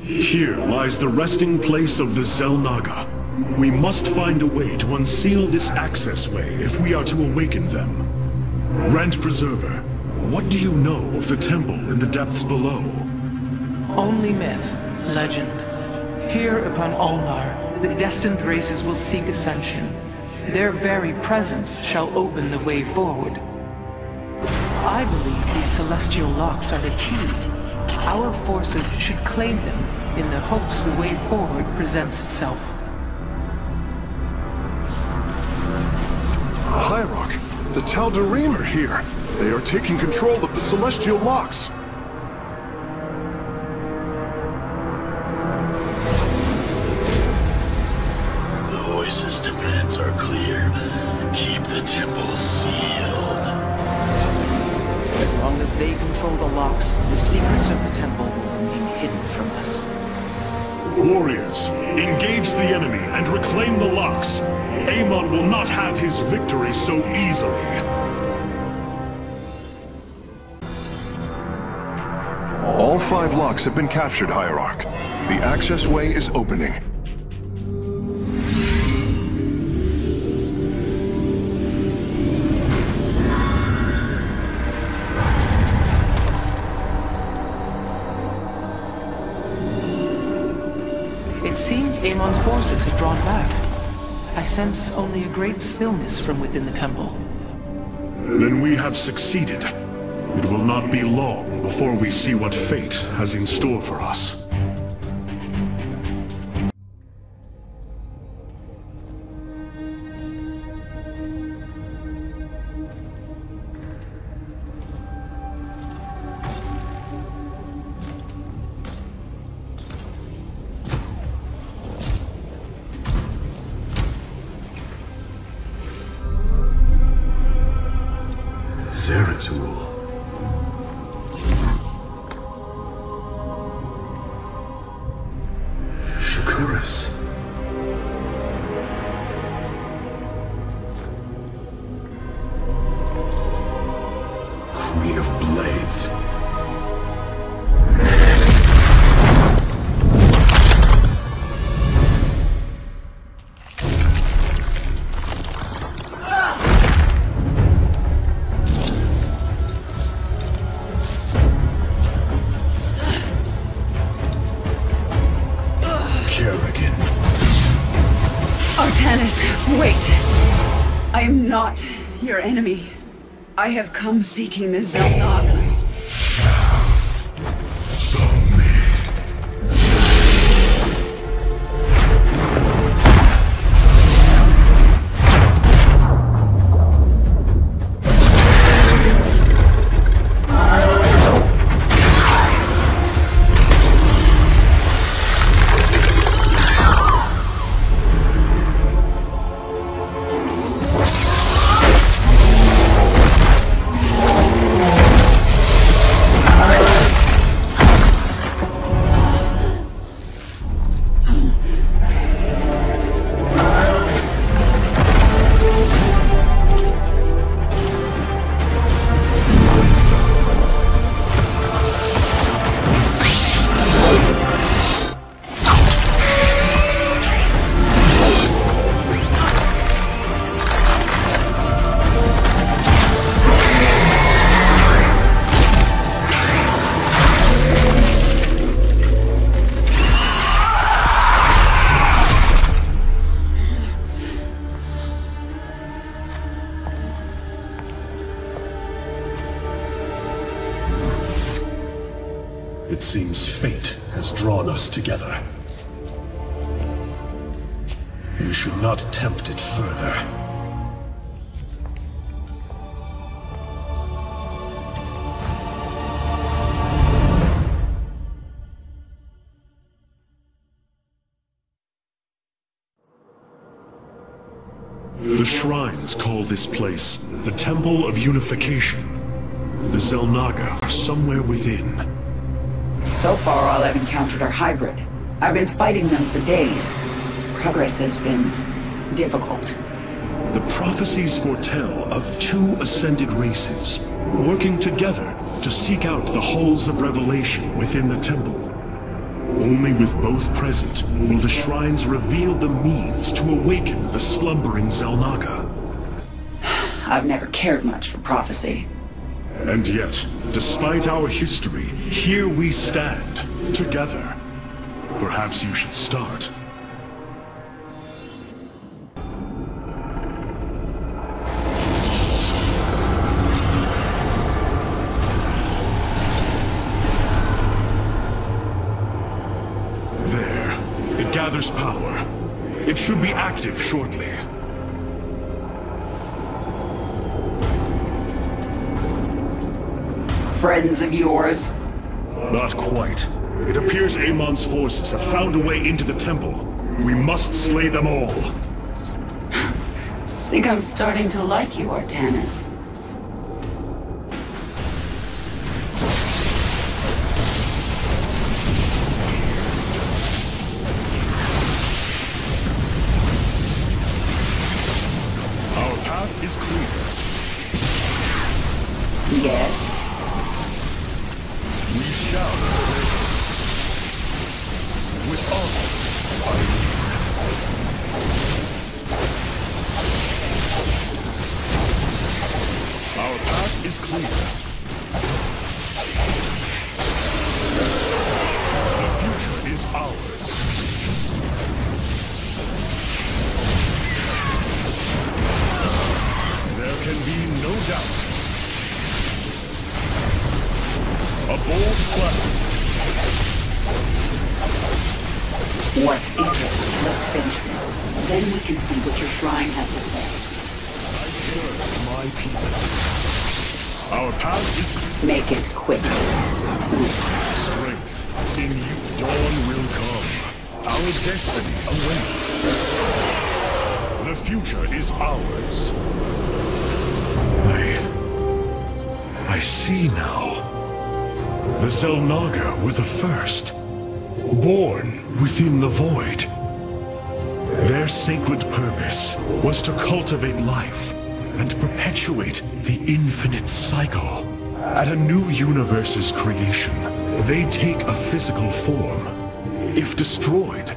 Here lies the resting place of the Xel'Naga. We must find a way to unseal this access way if we are to awaken them. Grand Preserver, what do you know of the temple in the depths below? Only myth, legend. Here upon Ulnar, the destined races will seek ascension. Their very presence shall open the way forward. I believe these celestial locks are the key. Our forces should claim them in the hopes the way forward presents itself. Hierarch, the Tal'Darim are here. They are taking control of the celestial locks. The voice's demands are clear. Keep the temple sealed. As long as they control the locks, the secrets of the temple will remain hidden from us. Warriors, engage the enemy and reclaim the locks. Amon will not have his victory so easily. All 5 locks have been captured, Hierarch. The access way is opening. It seems Amon's forces have drawn back. I sense only a great stillness from within the temple. Then we have succeeded. It will not be long before we see what fate has in store for us. Zeratul. Shakuras. Queen of Blades. Wait! I am not your enemy. I have come seeking the Zelnaga. It seems fate has drawn us together. We should not tempt it further. The shrines call this place the Temple of Unification. The Zelnaga are somewhere within. So far, all I've encountered are hybrid. I've been fighting them for days. Progress has been difficult. The prophecies foretell of two ascended races, working together to seek out the halls of revelation within the temple. Only with both present will the shrines reveal the means to awaken the slumbering Zelnaga. I've never cared much for prophecy. And yet, despite our history, here we stand, together. Perhaps you should start. There. It gathers power. It should be active shortly. Friends of yours? Not quite. It appears Amon's forces have found a way into the temple. We must slay them all. Think I'm starting to like you, Artanis. Our path is clear. Yes. We shall with honor. A bold plan. What is it? Let's finish this. Then we can see what your shrine has to say. I serve my people. Our path is Make it quick. strength. In you, dawn will come. Our destiny awaits. The future is ours. I see now. The Xel'Naga were the first, born within the void. Their sacred purpose was to cultivate life and perpetuate the infinite cycle. At a new universe's creation, they take a physical form. If destroyed,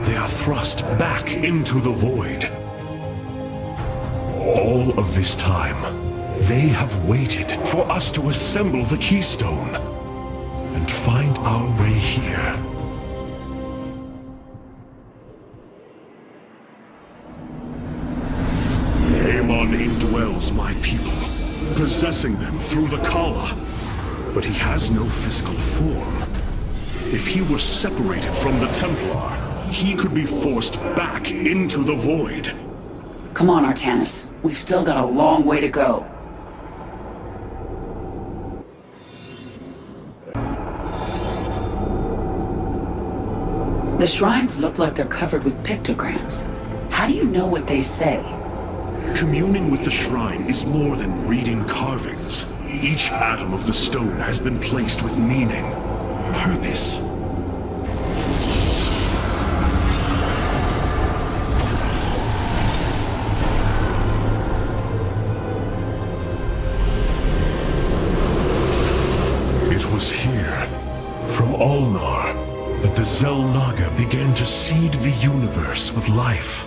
they are thrust back into the void. All of this time, they have waited for us to assemble the keystone and find our way here. Amon indwells my people, possessing them through the Kala. But he has no physical form. If he were separated from the Templar, he could be forced back into the void. Come on, Artanis. We've still got a long way to go. The shrines look like they're covered with pictograms. How do you know what they say? Communing with the shrine is more than reading carvings. Each atom of the stone has been placed with meaning, purpose. It was here, from Ulnar, that the Xel'Naga began to seed the universe with life.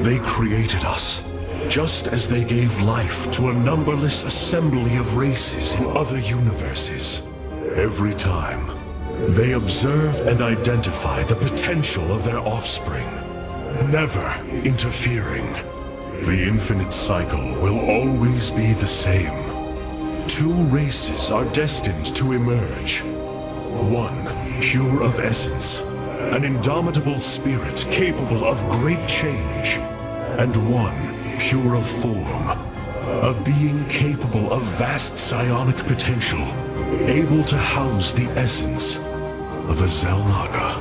They created us, just as they gave life to a numberless assembly of races in other universes. Every time, they observe and identify the potential of their offspring, never interfering. The infinite cycle will always be the same. Two races are destined to emerge. One, pure of essence, an indomitable spirit capable of great change, and one, pure of form, a being capable of vast psionic potential, able to house the essence of a Xel'Naga.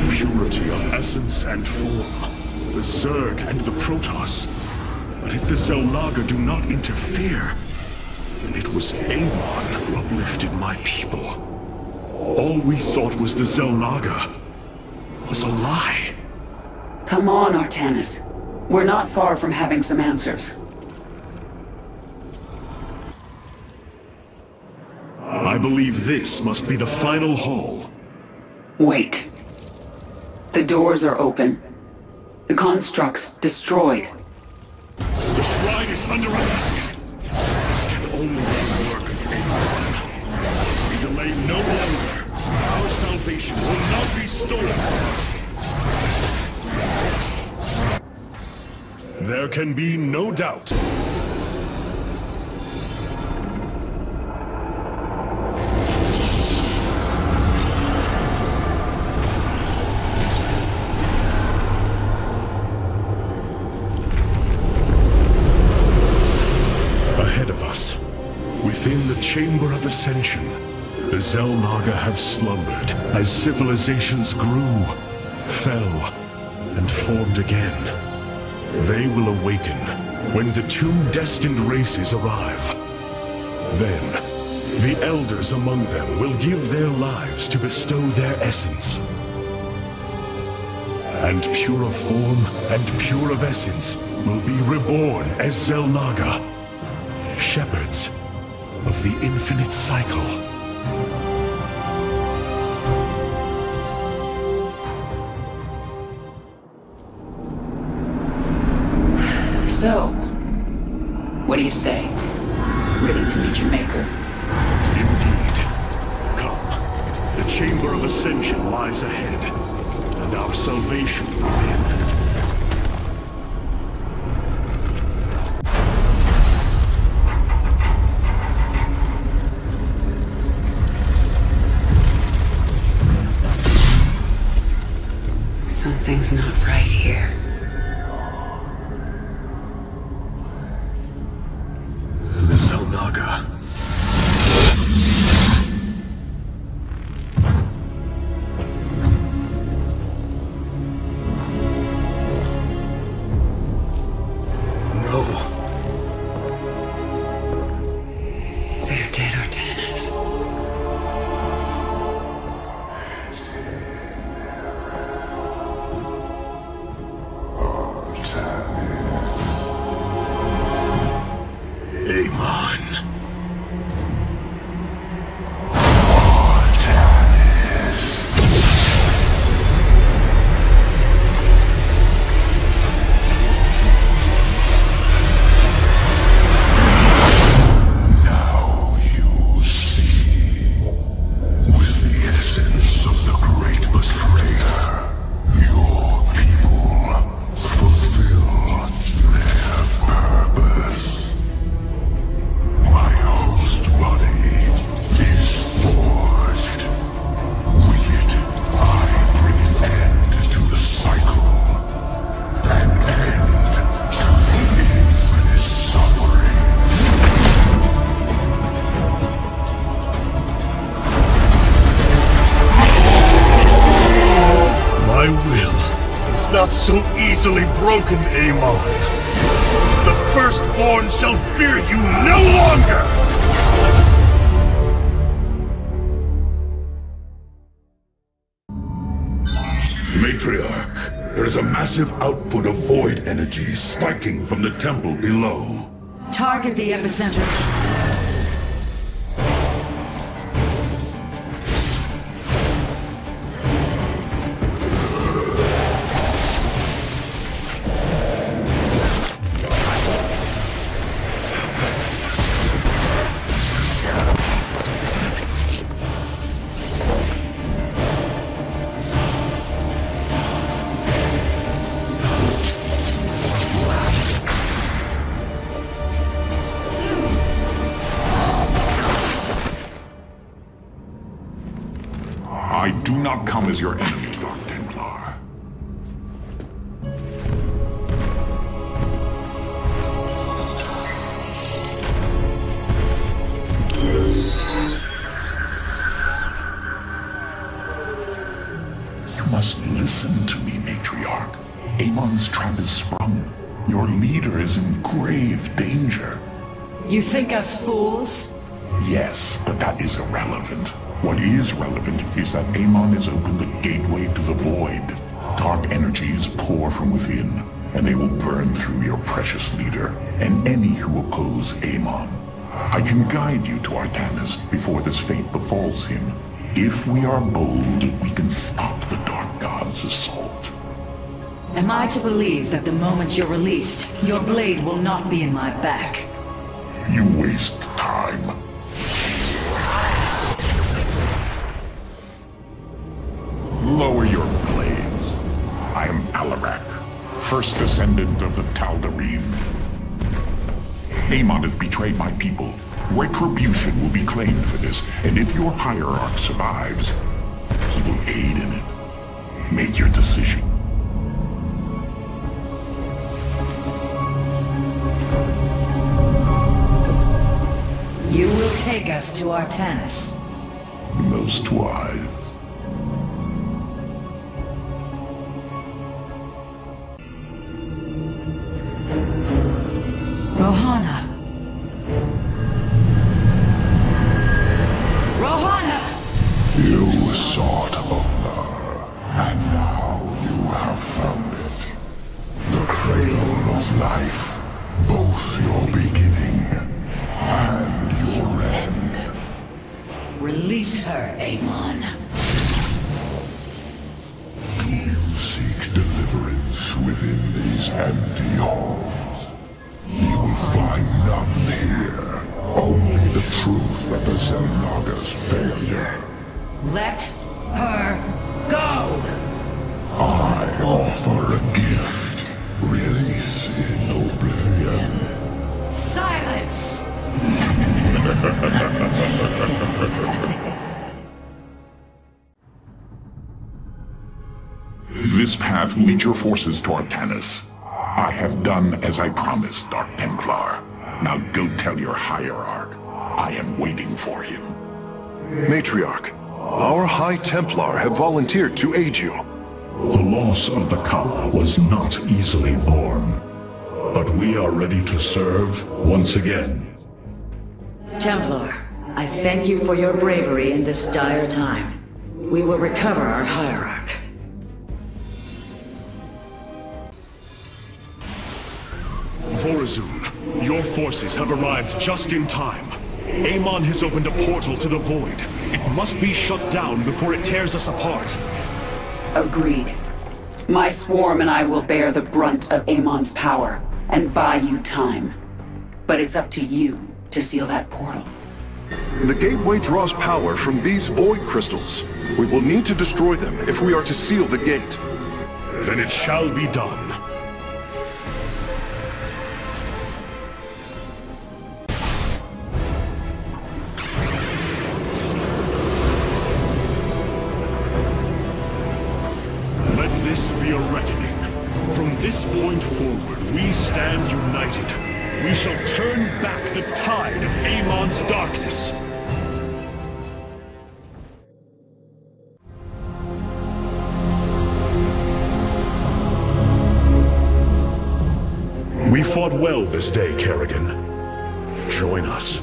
Purity of essence and form, the Zerg and the Protoss. But if the Xel'Naga do not interfere, then it was Amon who uplifted my people. All we thought was the Xel'Naga was a lie. Come on, Artanis. We're not far from having some answers. I believe this must be the final hall. Wait. The doors are open. The construct's destroyed. The shrine is under attack. This can only be the work of Amon. We delay no longer. Our salvation will not be stolen from us. There can be no doubt. Ahead of us, within the Chamber of Ascension, the Xel'Naga have slumbered as civilizations grew, fell, and formed again. They will awaken when the two destined races arrive. Then, the elders among them will give their lives to bestow their essence. And pure of form and pure of essence will be reborn as Xel'Naga, shepherds of the infinite cycle. So, what do you say? Ready to meet your maker? Indeed. Come. The Chamber of Ascension lies ahead, and our salvation within. not so easily broken, Amon. The Firstborn shall fear you no longer! Matriarch, there is a massive output of void energy spiking from the temple below. Target the epicenter. I do not come as your enemy, Dark Templar. You must listen to me, Matriarch. Amon's trap is sprung. Your leader is in grave danger. You think us fools? Yes, but that is irrelevant. What is relevant is that Amon has opened the gateway to the void. Dark energies pour from within, and they will burn through your precious leader, and any who oppose Amon. I can guide you to Artanis before this fate befalls him. If we are bold, we can stop the Dark God's assault. Am I to believe that the moment you're released, your blade will not be in my back? You waste time. Lower your blades. I am Alarak, first descendant of the Tal'Darim. Amon has betrayed my people. Retribution will be claimed for this, and if your hierarch survives, he will aid in it. Make your decision. You will take us to Artanis. Most wise. Rohana! Rohana! You sought honor, and now you have found it. The cradle of life, both your beginning and your end. Release her, Amon. Do you seek deliverance within these empty halls? You will find none here. Only the truth of the Xel'Naga's failure. Let her go! I offer a gift. Release in oblivion. Silence! This path will lead your forces to Artanis. I have done as I promised, Dark Templar. Now go tell your hierarch. I am waiting for him. Matriarch, our High Templar have volunteered to aid you. The loss of the Kala was not easily borne. But we are ready to serve once again. Templar, I thank you for your bravery in this dire time. We will recover our hierarch. Vorazun, your forces have arrived just in time. Amon has opened a portal to the void. It must be shut down before it tears us apart. Agreed. My swarm and I will bear the brunt of Amon's power and buy you time. But it's up to you to seal that portal. The gateway draws power from these void crystals. We will need to destroy them if we are to seal the gate. Then it shall be done. This be a reckoning. From this point forward, we stand united. We shall turn back the tide of Amon's darkness. We fought well this day, Kerrigan. Join us.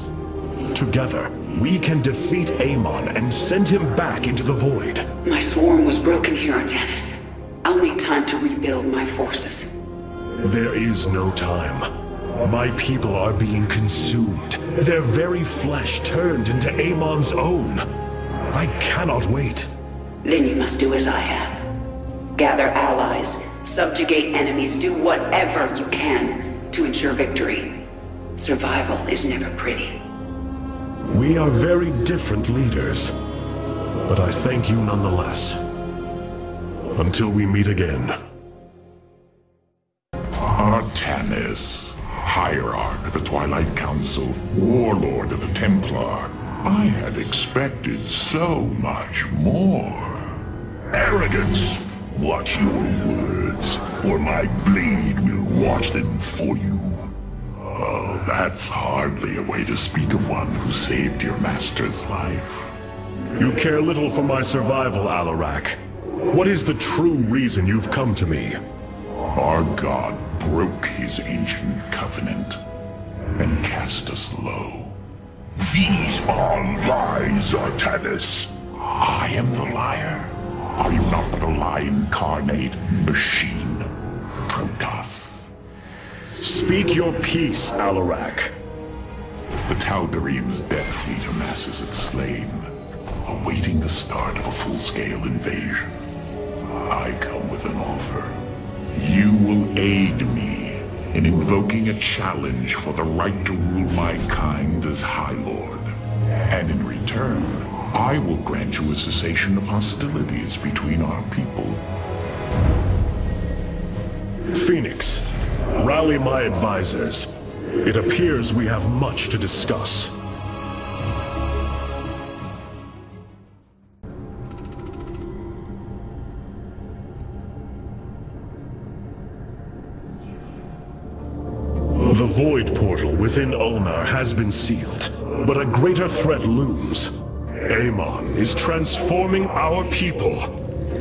Together, we can defeat Amon and send him back into the void. My swarm was broken here on Tanis. I'll need time to rebuild my forces. There is no time. My people are being consumed. Their very flesh turned into Amon's own. I cannot wait. Then you must do as I have. Gather allies, subjugate enemies, do whatever you can to ensure victory. Survival is never pretty. We are very different leaders, but I thank you nonetheless. Until we meet again. Tanis, Hierarch of the Twilight Council, Warlord of the Templar. I had expected so much more. Arrogance! Watch your words, or my blade will watch them for you. Oh, that's hardly a way to speak of one who saved your master's life. You care little for my survival, Alarak. What is the true reason you've come to me? Our god broke his ancient covenant and cast us low. These are lies, Artanis. I am the liar? Are you not but a lie incarnate, machine, Protoss? Speak your peace, Alarak. The Tal'Darim's death fleet amasses its slain, awaiting the start of a full-scale invasion. I come with an offer. You will aid me in invoking a challenge for the right to rule my kind as High Lord. And in return, I will grant you a cessation of hostilities between our people. Phoenix, rally my advisors. It appears we have much to discuss. The Void Portal within Ulnar has been sealed, but a greater threat looms. Amon is transforming our people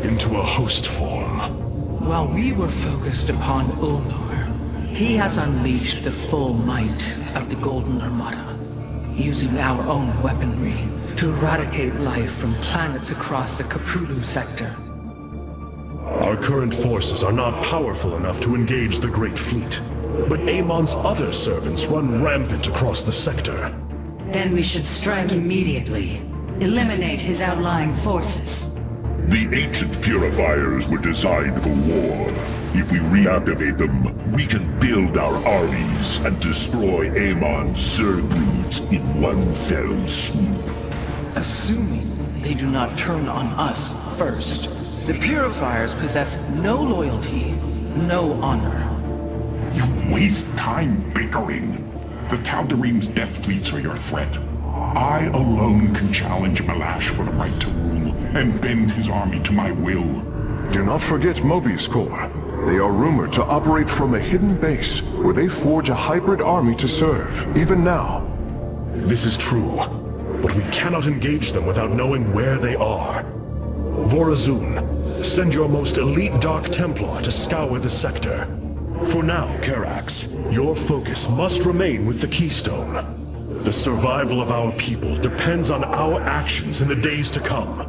into a host form. While we were focused upon Ulnar, he has unleashed the full might of the Golden Armada, using our own weaponry to eradicate life from planets across the Caprulu sector. Our current forces are not powerful enough to engage the Great Fleet, but Amon's other servants run rampant across the sector. Then we should strike immediately. Eliminate his outlying forces. The ancient purifiers were designed for war. If we reactivate them, we can build our armies and destroy Amon's Zergloods in one fell swoop. Assuming they do not turn on us first, the purifiers possess no loyalty, no honor. You waste time bickering. The Tal'Darim's death fleets are your threat. I alone can challenge Malash for the right to rule and bend his army to my will. Do not forget Mobius Corps. They are rumored to operate from a hidden base where they forge a hybrid army to serve, even now. This is true, but we cannot engage them without knowing where they are. Vorazun, send your most elite Dark Templar to scour the sector. For now, Karax, your focus must remain with the Keystone. The survival of our people depends on our actions in the days to come.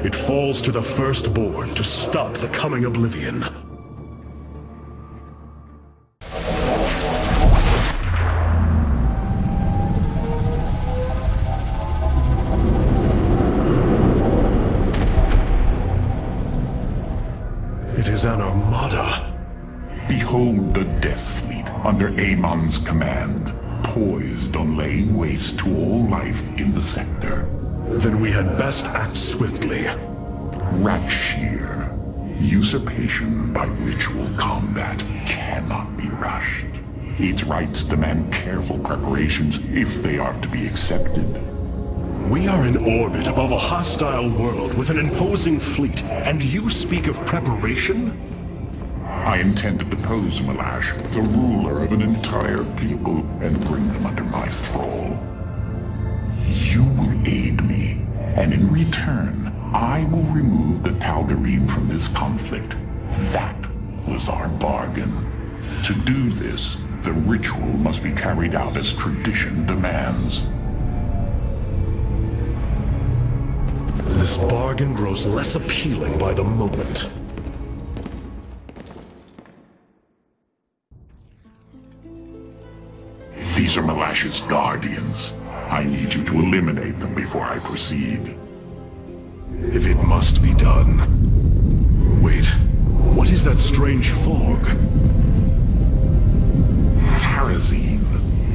It falls to the Firstborn to stop the coming oblivion. It is an armada. Behold the Death Fleet under Amon's command, poised on laying waste to all life in the sector. Then we had best act swiftly. Rakshir. Usurpation by ritual combat cannot be rushed. Its rites demand careful preparations if they are to be accepted. We are in orbit above a hostile world with an imposing fleet, and you speak of preparation? I intend to depose Malash, the ruler of an entire people, and bring them under my thrall. You will aid me, and in return, I will remove the Tal'Darim from this conflict. That was our bargain. To do this, The ritual must be carried out as tradition demands. This bargain grows less appealing by the moment. These are Malash's guardians. I need you to eliminate them before I proceed. If it must be done. Wait, what is that strange fog? Terrazine.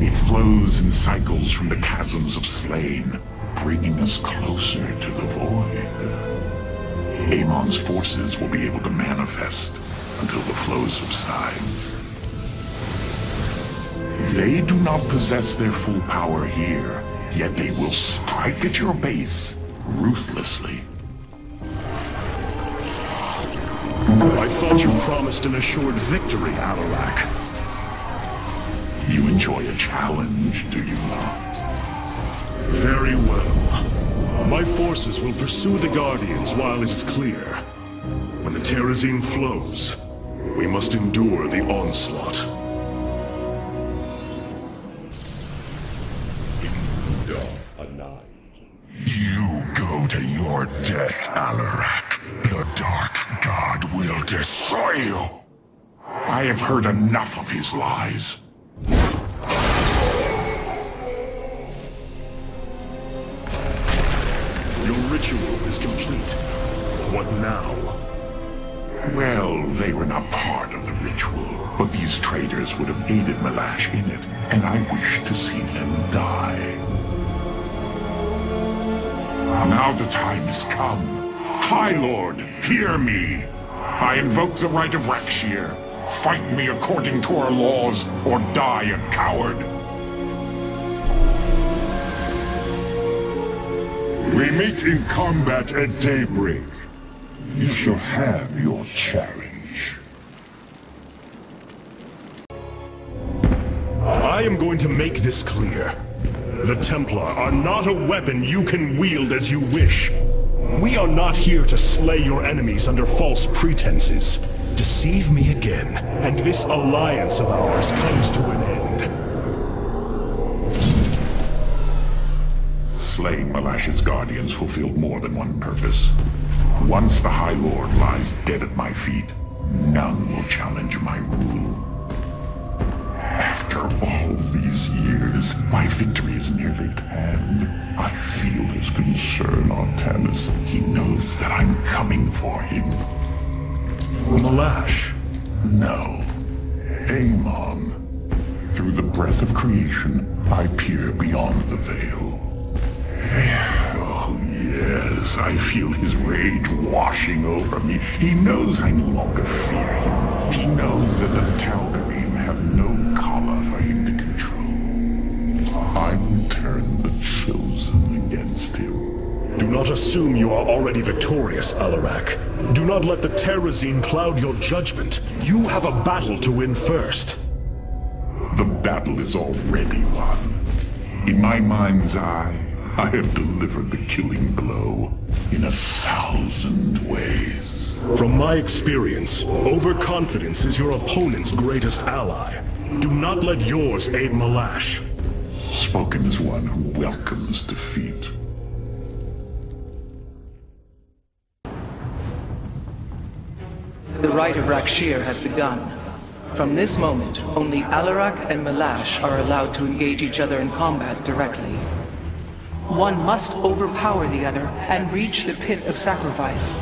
It flows in cycles from the chasms of slain, bringing us closer to the void. Amon's forces will be able to manifest until the flow subsides. They do not possess their full power here, yet they will strike at your base ruthlessly. I thought you promised an assured victory, Alarak. You enjoy a challenge, do you not? Very well. My forces will pursue the Guardians while it is clear. When the Terrazine flows, we must endure the onslaught. You go to your death, Alarak. The Dark God will destroy you. I have heard enough of his lies. Your ritual is complete. What now? Well, they were not part of the ritual, but these traitors would have aided Malash in it, and I wish to see them die. Now the time has come. High Lord, hear me. I invoke the right of Rakshir. Fight me according to our laws, or die a coward. We meet in combat at daybreak. You shall have your challenge. I am going to make this clear. The Templar are not a weapon you can wield as you wish. We are not here to slay your enemies under false pretenses. Deceive me again, and this alliance of ours comes to an end. Slaying Malash's guardians fulfilled more than one purpose. Once the High Lord lies dead at my feet, none will challenge my rule. After all these years, my victory is nearly at hand. I feel his concern, Artanis. He knows that I'm coming for him. Malash? No. Amon. Through the breath of creation, I peer beyond the veil. Oh, yes, I feel his rage washing over me. He knows I no longer fear him. He knows that the Tal'Darim have no collar for him to control. I will turn the Chosen against him. Do not assume you are already victorious, Alarak. Do not let the Terrazine cloud your judgment. You have a battle to win first. The battle is already won. In my mind's eye, I have delivered the killing blow in 1,000 ways. From my experience, overconfidence is your opponent's greatest ally. Do not let yours aid Malash. Spoken as one who welcomes defeat. The rite of Rakshir has begun. From this moment, only Alarak and Malash are allowed to engage each other in combat directly. One must overpower the other and reach the pit of sacrifice.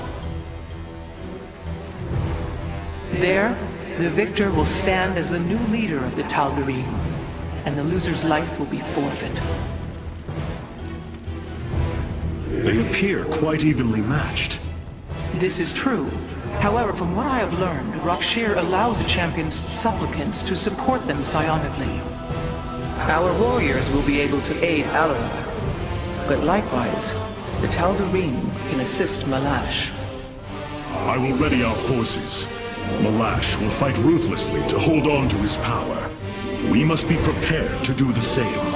There, the victor will stand as the new leader of the Tal'Darim, and the loser's life will be forfeit. They appear quite evenly matched. This is true. However, from what I have learned, Rakshir allows the champion's supplicants to support them psionically. Our warriors will be able to aid Alarak, but likewise, the Tal'Darim can assist Malash. I will ready our forces. Malash will fight ruthlessly to hold on to his power. We must be prepared to do the same.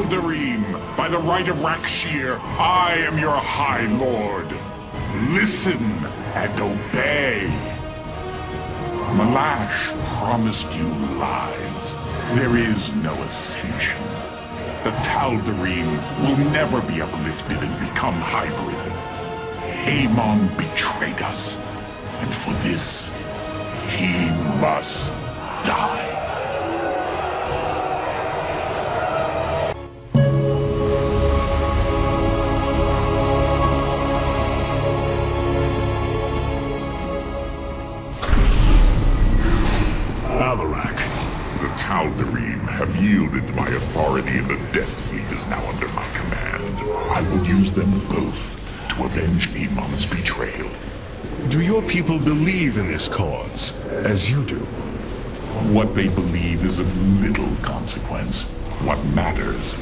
Tal'Darim, by the right of Rakshir, I am your High Lord. Listen and obey. Malash promised you lies. There is no ascension. The Tal'Darim will never be uplifted and become hybrid. Amon betrayed us, and for this, he must die. The Tal'Darim have yielded to my authority, and the Death Fleet is now under my command. I will use them both to avenge Amon's betrayal. Do your people believe in this cause, as you do? What they believe is of little consequence. What matters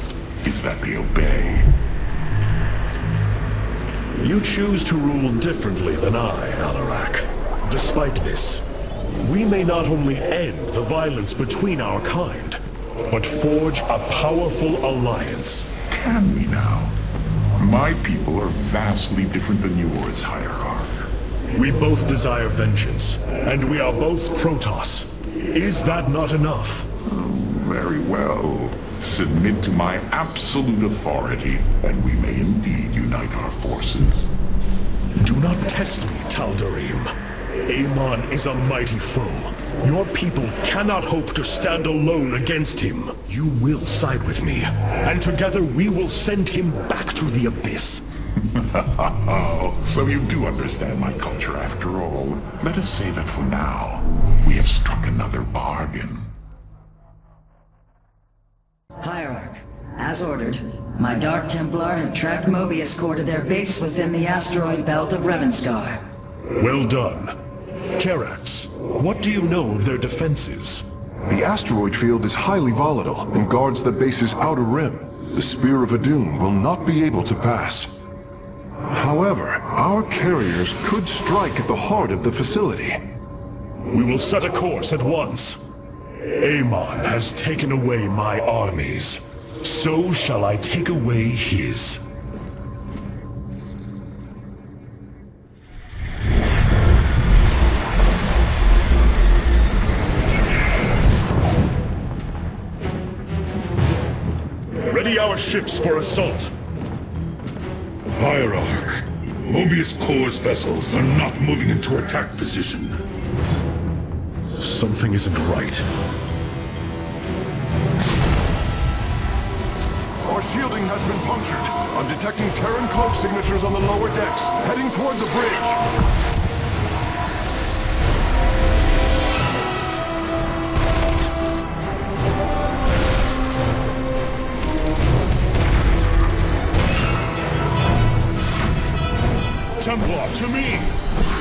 is that they obey. You choose to rule differently than I, Alarak. Despite this, we may not only end the violence between our kind, but forge a powerful alliance. Can we now? My people are vastly different than yours, Hierarch. We both desire vengeance, and we are both Protoss. Is that not enough? Very well. Submit to my absolute authority, and we may indeed unite our forces. Do not test me, Tal'Darim. Amon is a mighty foe. Your people cannot hope to stand alone against him. You will side with me, and together we will send him back to the abyss. So you do understand my culture after all. Let us say that for now, we have struck another bargain. Hierarch, as ordered, my Dark Templar have tracked Mobius Core to their base within the asteroid belt of Revanskar. Well done. Karax, what do you know of their defenses? The asteroid field is highly volatile and guards the base's outer rim. The Spear of Adun will not be able to pass. However, our carriers could strike at the heart of the facility. We will set a course at once. Amon has taken away my armies. So shall I take away his. Ready our ships for assault. Hierarch, Mobius Core's vessels are not moving into attack position. Something isn't right. Our shielding has been punctured. I'm detecting Terran cloak signatures on the lower decks, heading toward the bridge. Templar, to me!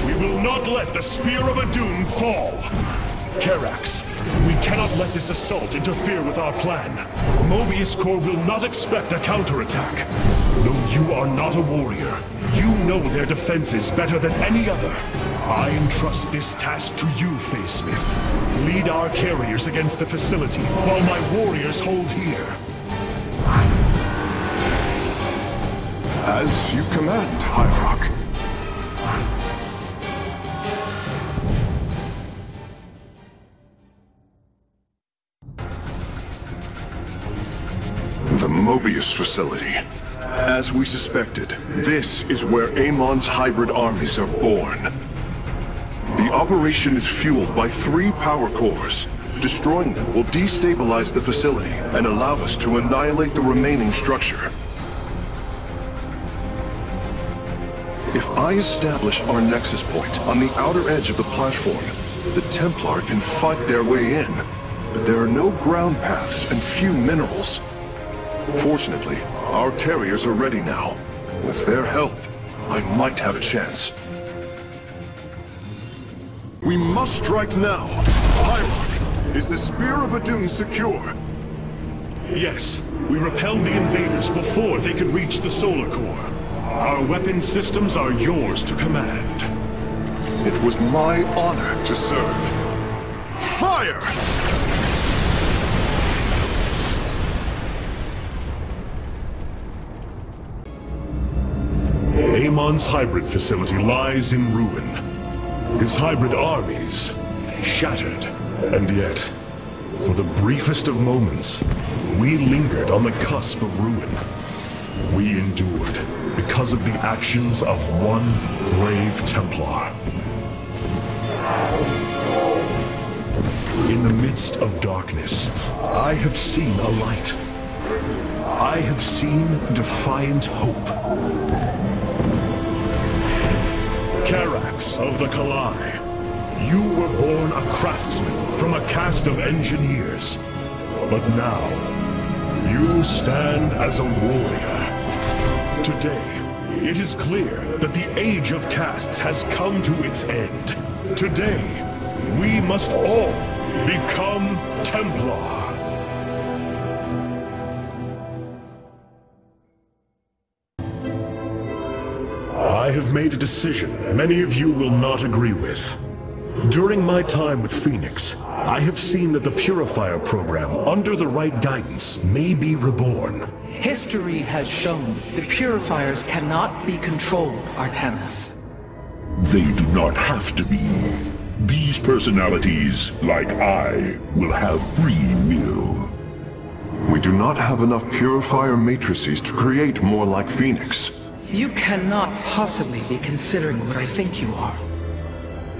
We will not let the Spear of Adun fall! Karax, we cannot let this assault interfere with our plan. Mobius Core will not expect a counterattack. Though you are not a warrior, you know their defenses better than any other. I entrust this task to you, Facesmith. Lead our carriers against the facility, while my warriors hold here. As you command, Hierarch. The Mobius facility. As we suspected, this is where Amon's hybrid armies are born. The operation is fueled by 3 power cores. Destroying them will destabilize the facility and allow us to annihilate the remaining structure. If I establish our nexus point on the outer edge of the platform, the Templar can fight their way in. But there are no ground paths and few minerals. Fortunately, our carriers are ready now. With their help, I might have a chance. We must strike now. Hierarch, is the Spear of Adun secure? Yes, we repelled the invaders before they could reach the solar core. Our weapon systems are yours to command. It was my honor to serve. Fire! Amon's hybrid facility lies in ruin. His hybrid armies shattered. And yet, for the briefest of moments, we lingered on the cusp of ruin. We endured because of the actions of one brave Templar. In the midst of darkness, I have seen a light. I have seen defiant hope. Carax of the Kalai, you were born a craftsman from a caste of engineers. But now, you stand as a warrior. Today, it is clear that the age of castes has come to its end. Today, we must all become Templar. I have made a decision many of you will not agree with. During my time with Phoenix, I have seen that the Purifier program, under the right guidance, may be reborn. History has shown the Purifiers cannot be controlled, Artanis. They do not have to be. These personalities, like I, will have free will. We do not have enough Purifier matrices to create more like Phoenix. You cannot possibly be considering what I think you are.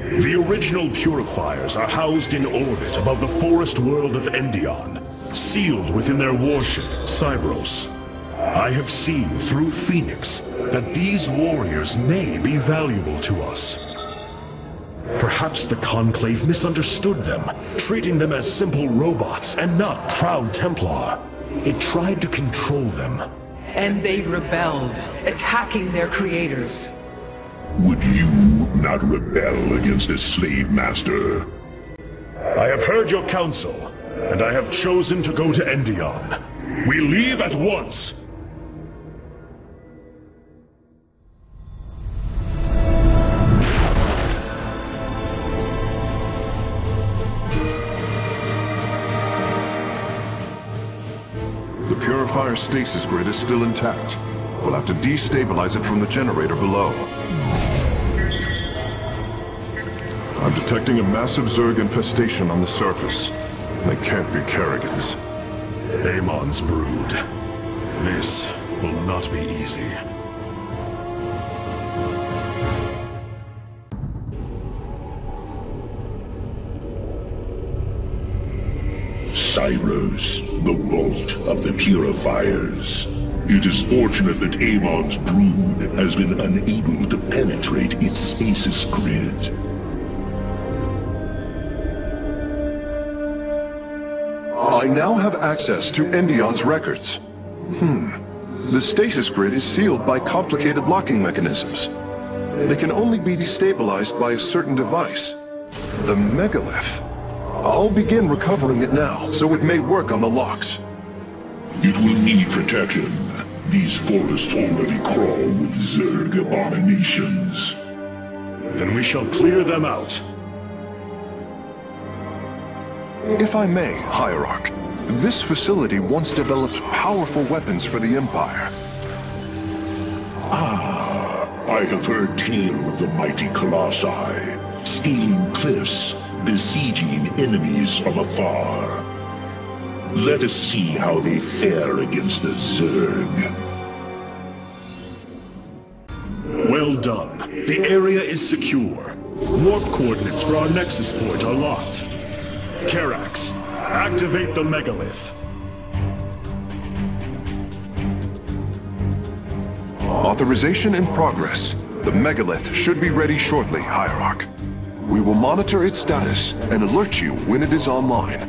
The original Purifiers are housed in orbit above the forest world of Endion, sealed within their warship, Cybros. I have seen through Phoenix that these warriors may be valuable to us. Perhaps the Conclave misunderstood them, treating them as simple robots and not proud Templar. It tried to control them. And they rebelled, attacking their creators. Would you not rebel against a slave master? I have heard your counsel, and I have chosen to go to Endion. We leave at once! The Purifier stasis grid is still intact. We'll have to destabilize it from the generator below. I'm detecting a massive Zerg infestation on the surface. They can't be Kerrigans. Amon's brood. This will not be easy. Cyrus, the vault of the Purifiers. It is fortunate that Amon's brood has been unable to penetrate its stasis grid. I now have access to Endion's records. The stasis grid is sealed by complicated locking mechanisms. They can only be destabilized by a certain device. The megalith. I'll begin recovering it now, so it may work on the locks. It will need protection. These forests already crawl with Zerg abominations. Then we shall clear them out. If I may, Hierarch, this facility once developed powerful weapons for the Empire. I have heard tale of the mighty Colossi, scaling cliffs, besieging enemies from afar. Let us see how they fare against the Zerg. Well done. The area is secure. Warp coordinates for our Nexus point are locked. Carax, activate the megalith. Authorization in progress. The megalith should be ready shortly, Hierarch. We will monitor its status and alert you when it is online.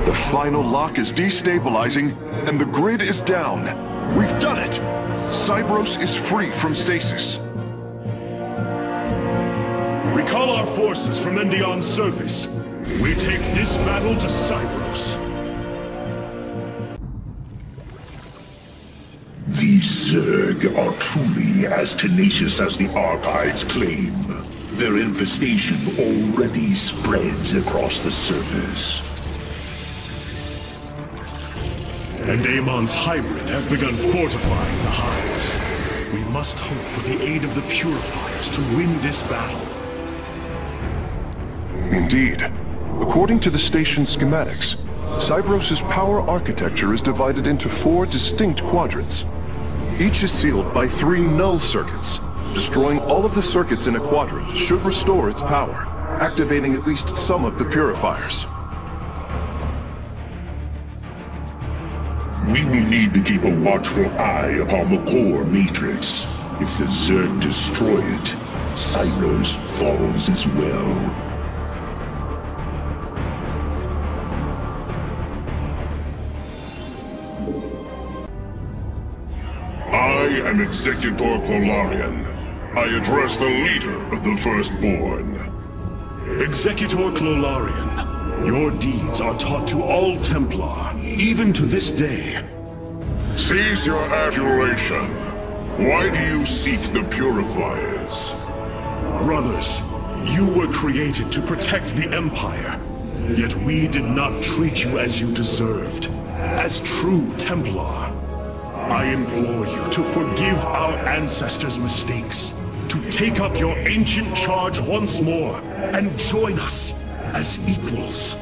The final lock is destabilizing, and the grid is down. We've done it! Cybros is free from stasis. Recall our forces from Endion's surface. We take this battle to Cybros. These Zerg are truly as tenacious as the Archives claim. Their infestation already spreads across the surface. and Amon's hybrid have begun fortifying the hives. We must hope for the aid of the Purifiers to win this battle. Indeed. According to the station's schematics, Cybros' power architecture is divided into 4 distinct quadrants. Each is sealed by 3 null circuits. Destroying all of the circuits in a quadrant should restore its power, activating at least some of the Purifiers. We will need to keep a watchful eye upon the core matrix. If the Zerg destroy it, Cybros falls as well. I am Executor Clolarian. I address the leader of the Firstborn. Executor Clolarian, your deeds are taught to all Templar, even to this day. Cease your adulation. Why do you seek the Purifiers? Brothers, you were created to protect the Empire, yet we did not treat you as you deserved, as true Templar. I implore you to forgive our ancestors' mistakes, to take up your ancient charge once more, and join us as equals.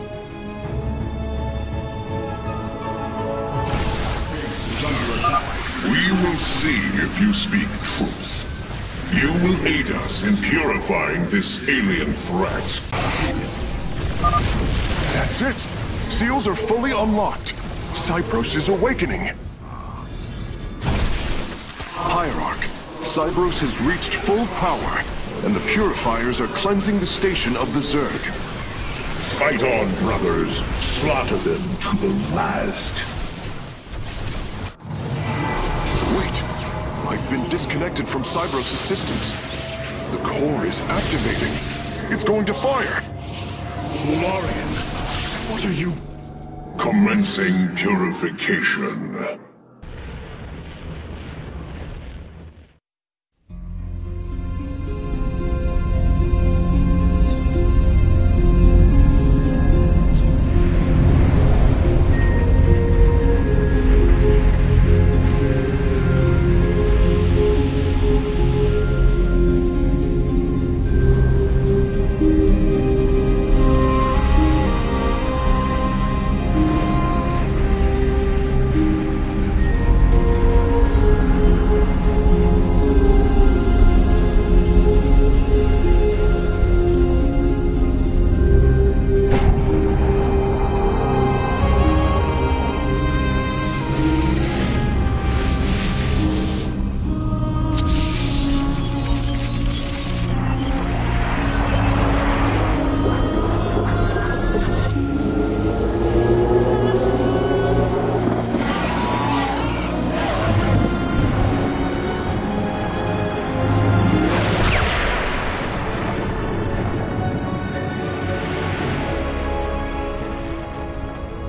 We will see if you speak truth. You will aid us in purifying this alien threat. That's it! Seals are fully unlocked. Cybros is awakening. Hierarch, Cybros has reached full power, and the Purifiers are cleansing the station of the Zerg. Fight on, brothers. Slaughter them to the last. Wait, I've been disconnected from Cybros' systems. The core is activating. It's going to fire. Lorian, what are you... Commencing purification.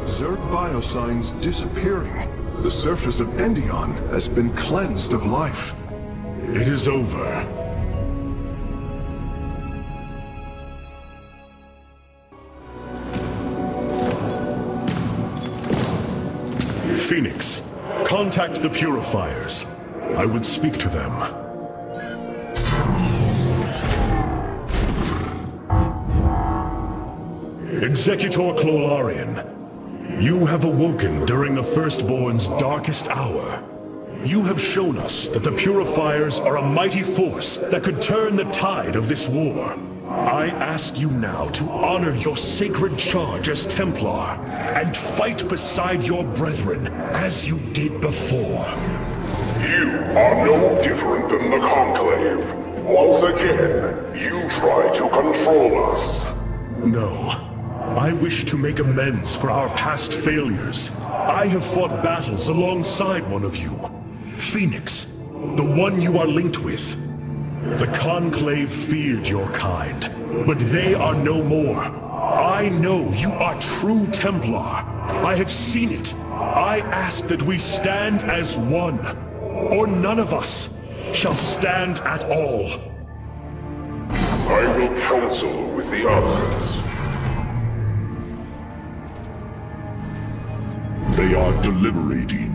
Zerg biosigns disappearing. The surface of Endion has been cleansed of life. It is over. Phoenix, contact the Purifiers. I would speak to them. Executor Clolarian, you have awoken during the Firstborn's darkest hour. You have shown us that the Purifiers are a mighty force that could turn the tide of this war. I ask you now to honor your sacred charge as Templar, and fight beside your brethren as you did before. You are no different than the Conclave. Once again, you try to control us. No. I wish to make amends for our past failures. I have fought battles alongside one of you. Phoenix, the one you are linked with. The Conclave feared your kind, but they are no more. I know you are true Templar. I have seen it. I ask that we stand as one, or none of us shall stand at all. I will counsel with the others. They are deliberating.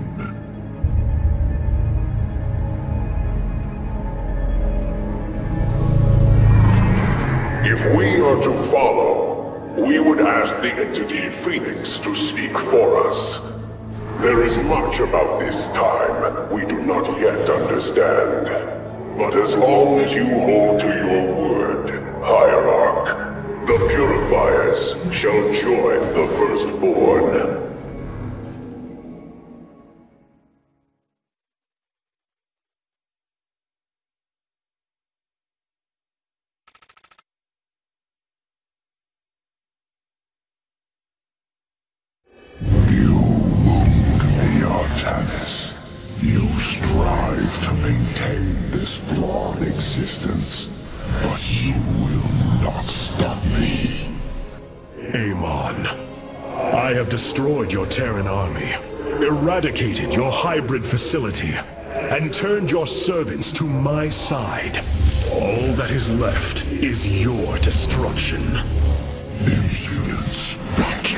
If we are to follow, we would ask the entity Phoenix to speak for us. There is much about this time we do not yet understand. But as long as you hold to your word, Hierarch, the Purifiers shall join the Firstborn. You strive to maintain this flawed existence, but you will not stop me. Amon, I have destroyed your Terran army, eradicated your hybrid facility, and turned your servants to my side. All that is left is your destruction. Impudence, back.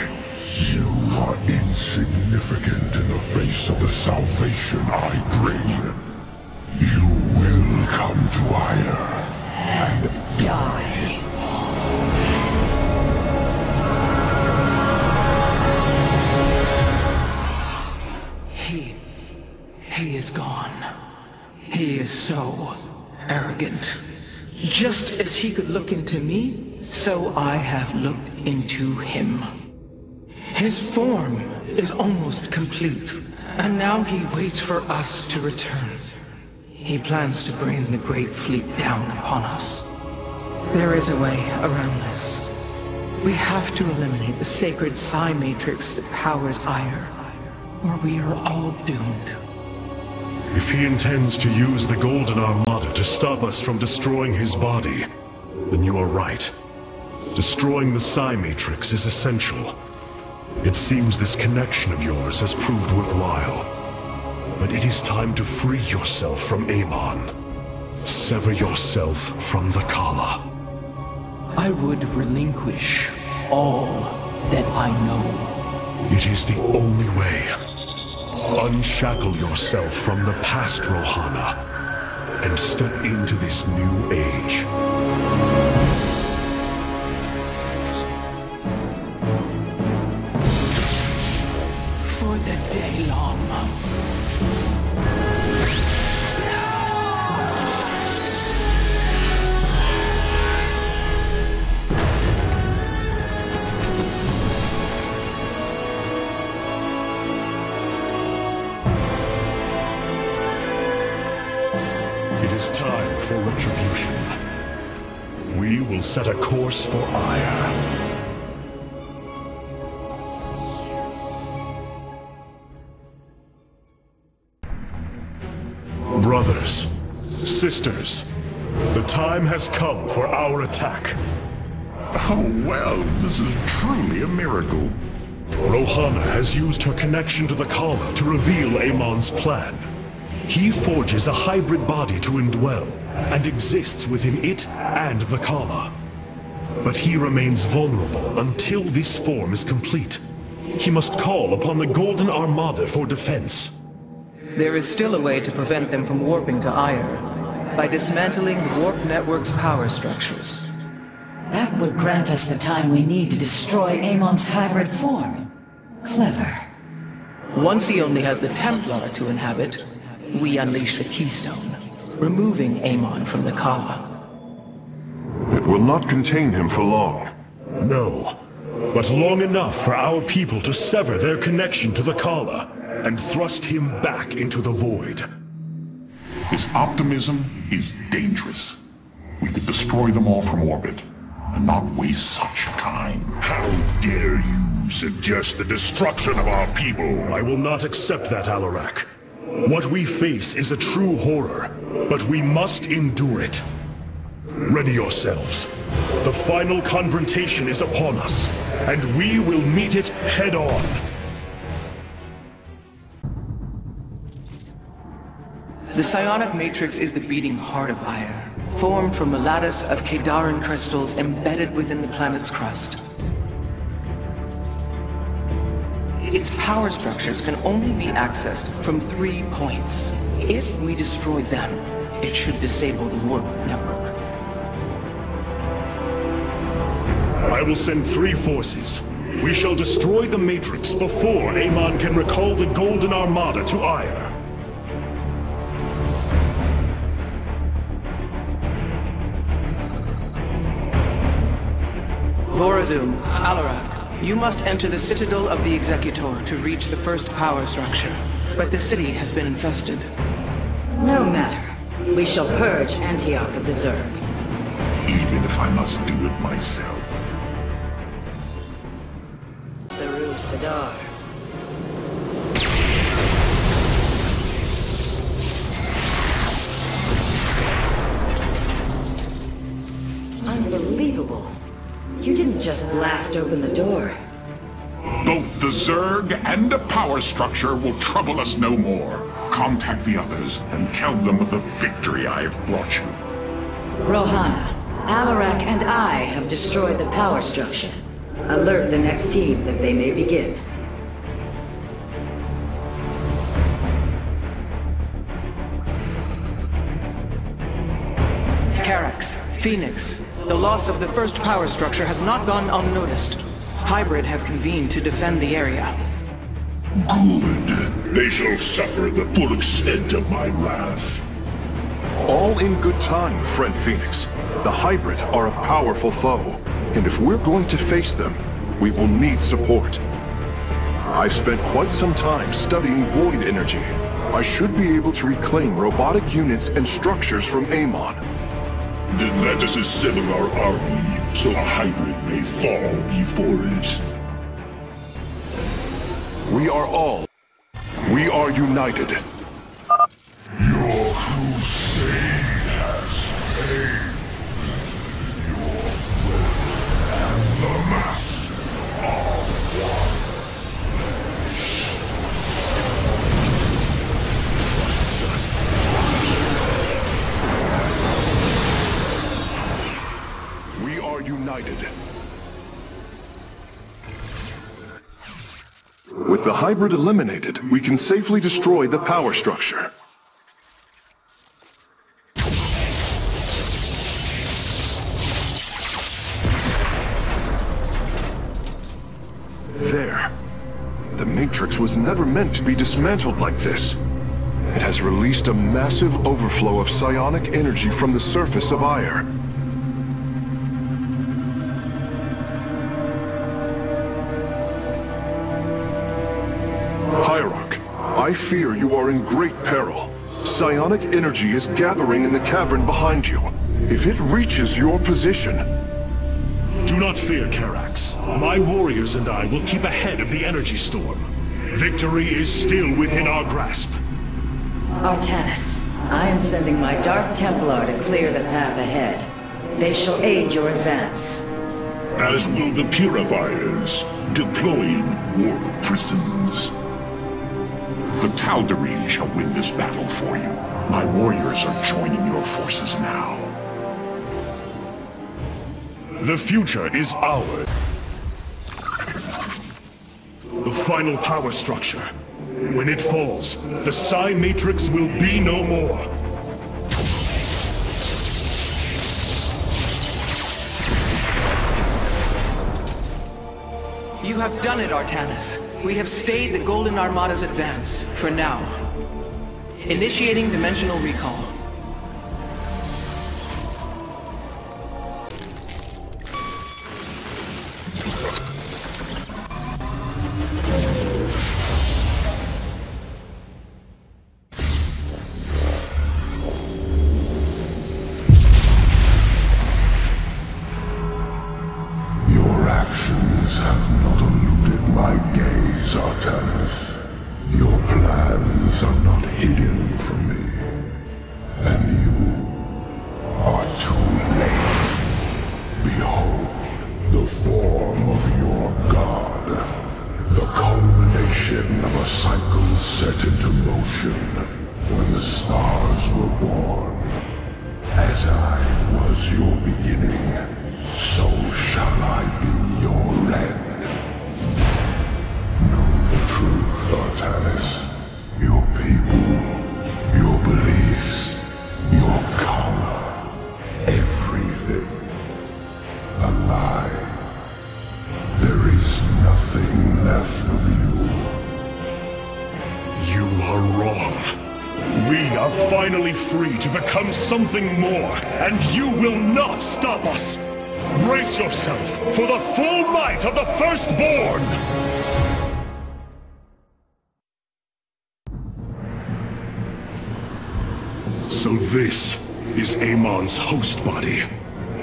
You are insignificant in the face of the salvation I bring. You will come to Ire and die. He is gone. He is so arrogant. Just as he could look into me, so I have looked into him. His form is almost complete, and now he waits for us to return. He plans to bring the Great Fleet down upon us. There is a way around this. We have to eliminate the sacred psi matrix that powers Ire, or we are all doomed. If he intends to use the Golden Armada to stop us from destroying his body, then you are right. Destroying the psi matrix is essential. It seems this connection of yours has proved worthwhile. But it is time to free yourself from Amon. Sever yourself from the Kala. I would relinquish all that I know. It is the only way. Unshackle yourself from the past, Rohana, and step into this new age. For the day long. It is time for retribution. We will set a course for Ire. Brothers, sisters, the time has come for our attack. Oh well, this is truly a miracle. Rohana has used her connection to the Kala to reveal Amon's plan. He forges a hybrid body to indwell, and exists within it and the Kala. But he remains vulnerable until this form is complete. He must call upon the Golden Armada for defense. There is still a way to prevent them from warping to Ire, by dismantling the warp network's power structures. That would grant us the time we need to destroy Amon's hybrid form. Clever. Once he only has the Templar to inhabit, we unleash the Keystone, removing Amon from the Kala. It will not contain him for long. No, but long enough for our people to sever their connection to the Kala and thrust him back into the void. His optimism is dangerous. We could destroy them all from orbit, and not waste such time. How dare you suggest the destruction of our people? I will not accept that, Alarak. What we face is a true horror, but we must endure it. Ready yourselves. The final confrontation is upon us, and we will meet it head-on. The psionic matrix is the beating heart of Ire, formed from a lattice of Kadaran crystals embedded within the planet's crust. its power structures can only be accessed from 3 points. If we destroy them, it should disable the warp network. I will send 3 forces. We shall destroy the Matrix before Amon can recall the Golden Armada to Ire. Vorazum, Alarak, you must enter the Citadel of the Executor to reach the first power structure. But the city has been infested. No matter. We shall purge Antioch of the Zerg. Even if I must do it myself. Through Sadar. Unbelievable. You didn't just blast open the door. Both the Zerg and the power structure will trouble us no more. Contact the others and tell them of the victory I have brought you. Rohana, Alarak and I have destroyed the power structure. Alert the next team that they may begin. Carax, Phoenix, the loss of the first power structure has not gone unnoticed. Hybrid have convened to defend the area. Good. They shall suffer the full extent of my wrath. All in good time, friend Phoenix. The Hybrid are a powerful foe, and if we're going to face them, we will need support. I've spent quite some time studying void energy. I should be able to reclaim robotic units and structures from Amon. Then let us assemble our army, so a Hybrid may fall before it. We are united. Your crusade has failed. Your brother and the Master are one flesh. We are united. With the Hybrid eliminated, we can safely destroy the power structure. There. The Matrix was never meant to be dismantled like this. It has released a massive overflow of psionic energy from the surface of Ire. I fear you are in great peril. Psionic energy is gathering in the cavern behind you. If it reaches your position... Do not fear, Carax. My warriors and I will keep ahead of the energy storm. Victory is still within our grasp. Artanis, I am sending my Dark Templar to clear the path ahead. They shall aid your advance. as will the Purifiers, deploying warp prisons. The Tal'Darim shall win this battle for you. My warriors are joining your forces now. The future is ours. The final power structure. When it falls, the Psi Matrix will be no more. You have done it, Artanis. We have stayed the Golden Armada's advance, for now. Initiating dimensional recall. Your actions have not eluded my gaze, Artanis. Your plans are not hidden from me. And you are too late. Behold, the form of your god. The culmination of a cycle set into motion when the stars were born. As I was your beginning, so shall I be your end. Know that finally free to become something more, and you will not stop us! Brace yourself for the full might of the Firstborn! So this is Amon's host body.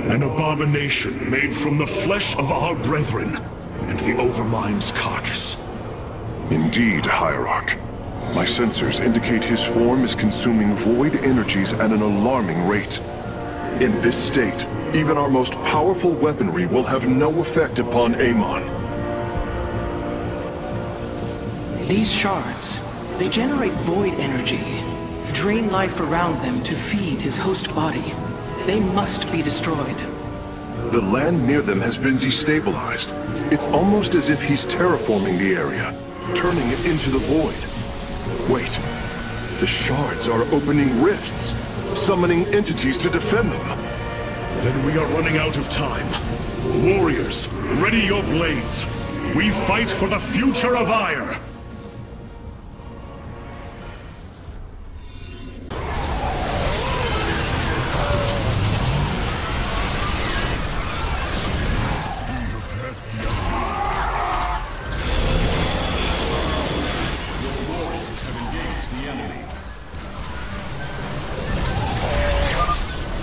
An abomination made from the flesh of our brethren and the Overmind's carcass. Indeed, Hierarch. My sensors indicate his form is consuming void energies at an alarming rate. In this state, even our most powerful weaponry will have no effect upon Amon. These shards, they generate void energy, drain life around them to feed his host body. They must be destroyed. The land near them has been destabilized. It's almost as if he's terraforming the area, turning it into the void. Wait, the shards are opening rifts, summoning entities to defend them. Then we are running out of time. Warriors, ready your blades. We fight for the future of Ire.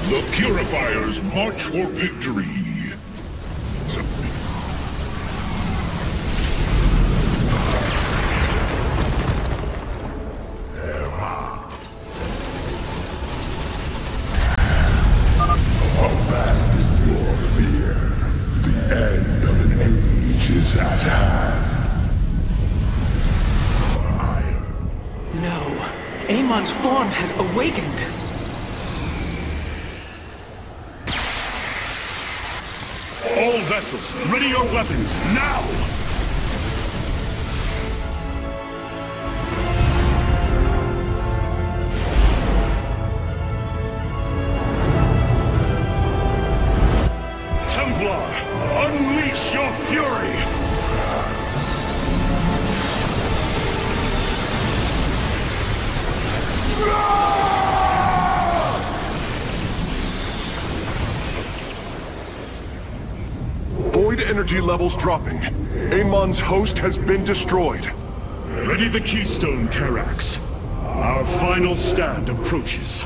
The Purifiers march for victory! Abandon your fear. The end of an age is at hand. No. Amon's form has awakened. All vessels, ready your weapons, now! Templar, unleash your fury! Void energy levels dropping. Amon's host has been destroyed. Ready the keystone, Karax. Our final stand approaches.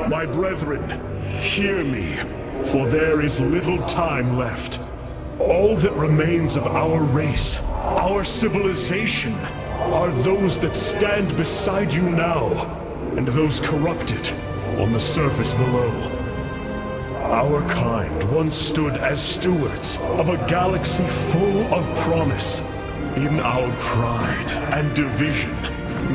My brethren, hear me, for there is little time left. All that remains of our race, our civilization, are those that stand beside you now, and those corrupted on the surface below. Our kind once stood as stewards of a galaxy full of promise. In our pride and division,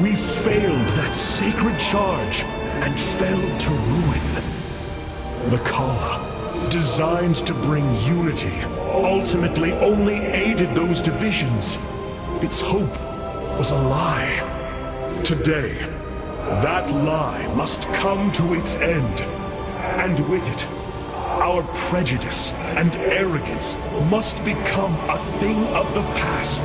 we failed that sacred charge and failed to ruin. The Kala, designed to bring unity, ultimately only aided those divisions. Its hope was a lie. Today, that lie must come to its end, and with it, our prejudice and arrogance must become a thing of the past.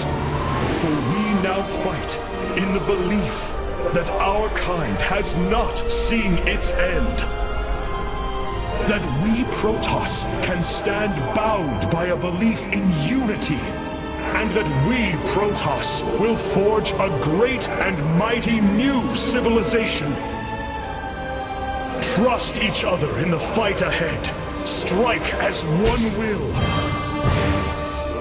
For we now fight in the belief that our kind has not seen its end. That we Protoss can stand bound by a belief in unity. And that we Protoss will forge a great and mighty new civilization. Trust each other in the fight ahead. Strike as one will.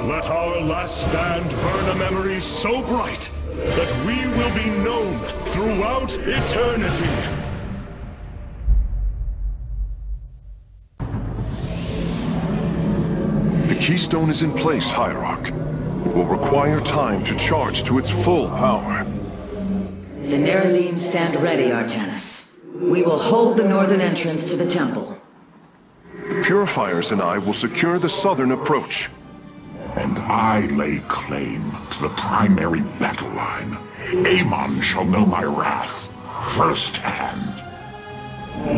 Let our last stand burn a memory so bright that we will be known throughout eternity. The keystone is in place, Hierarch. It will require time to charge to its full power. The Nerazim stand ready, Artanis. We will hold the northern entrance to the temple. The Purifiers and I will secure the southern approach. And I lay claim to the primary battle line. Amon shall know my wrath firsthand.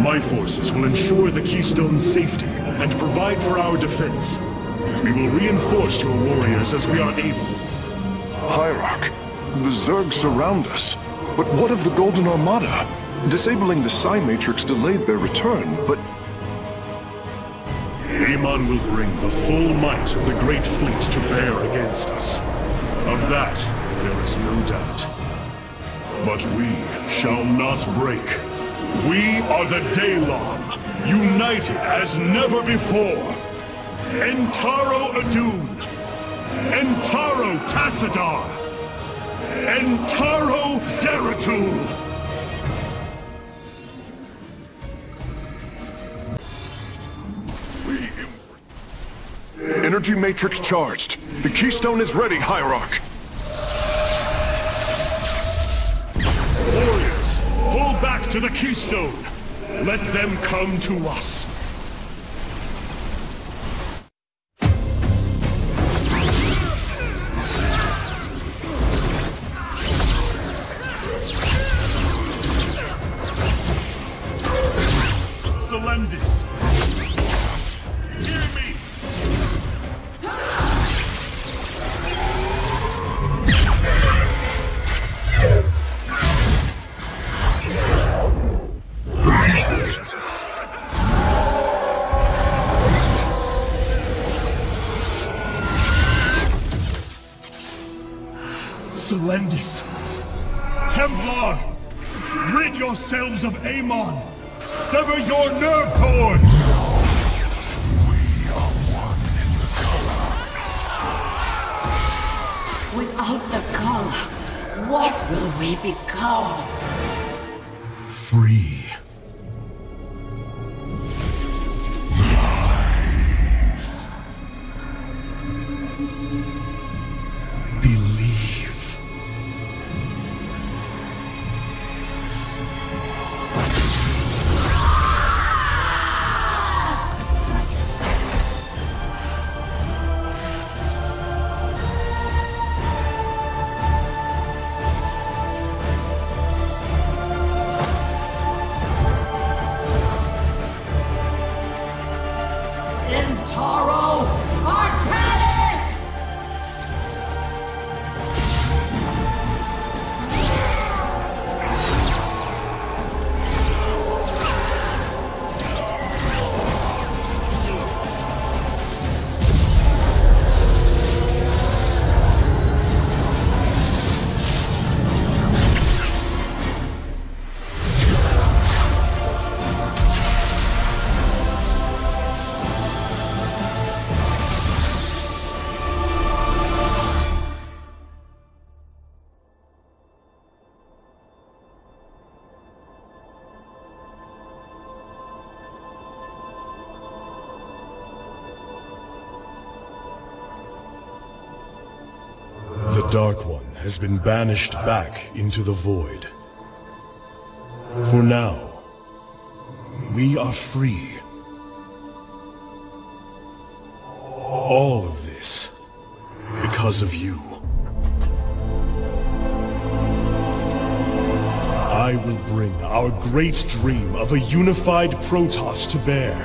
My forces will ensure the keystone's safety and provide for our defense. We will reinforce your warriors as we are able. Hierarch, the Zerg surround us. But what of the Golden Armada? Disabling the Psi Matrix delayed their return, but... Amon will bring the full might of the Great Fleet to bear against us. Of that, there is no doubt. But we shall not break. We are the Daylon, united as never before. Entaro Adun, Entaro Tassadar, Entaro Zeratul. Energy Matrix charged. The Keystone is ready, Hierarch. Warriors, pull back to the Keystone. Let them come to us. Selendis. Hear me. Selendis! Templar! Rid yourselves of Amon! Sever your nerve cords! We are one in the color. Without the color, what will we become? Free. Rise. Believe. Intaro Artanis! The Dark One has been banished back into the Void. For now, we are free. All of this because of you. I will bring our great dream of a unified Protoss to bear.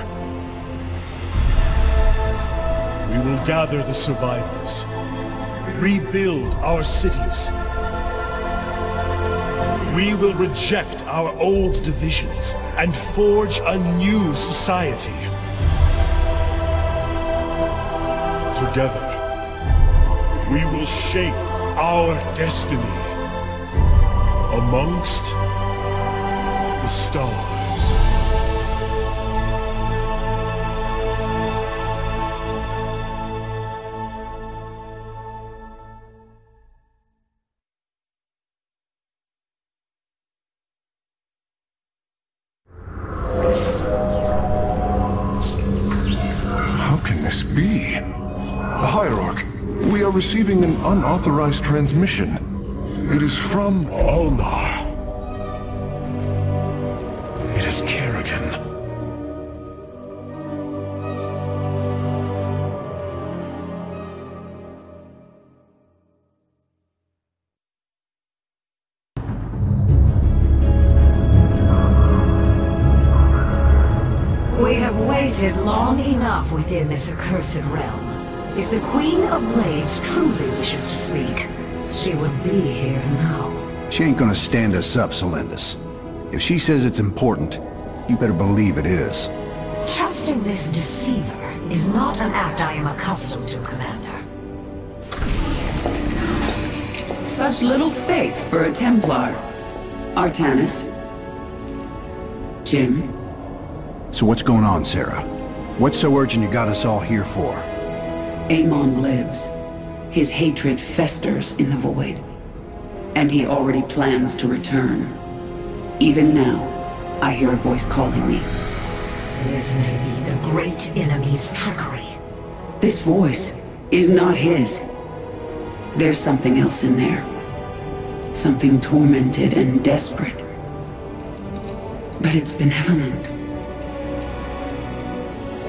We will gather the survivors, rebuild our cities. We will reject our old divisions and forge a new society. Together, we will shape our destiny amongst the stars. Hierarch, we are receiving an unauthorized transmission. It is from... Ulnar. It is Kerrigan. We have waited long enough within this accursed realm. If the Queen of Blades truly wishes to speak, she would be here now. She ain't gonna stand us up, Celendis. If she says it's important, you better believe it is. Trusting this deceiver is not an act I am accustomed to, Commander. Such little faith for a Templar. Artanis. Jim. So what's going on, Sarah? What's so urgent you got us all here for? Amon lives. His hatred festers in the void. And he already plans to return. Even now, I hear a voice calling me. This may be the great enemy's trickery. This voice is not his. There's something else in there. Something tormented and desperate. But it's benevolent.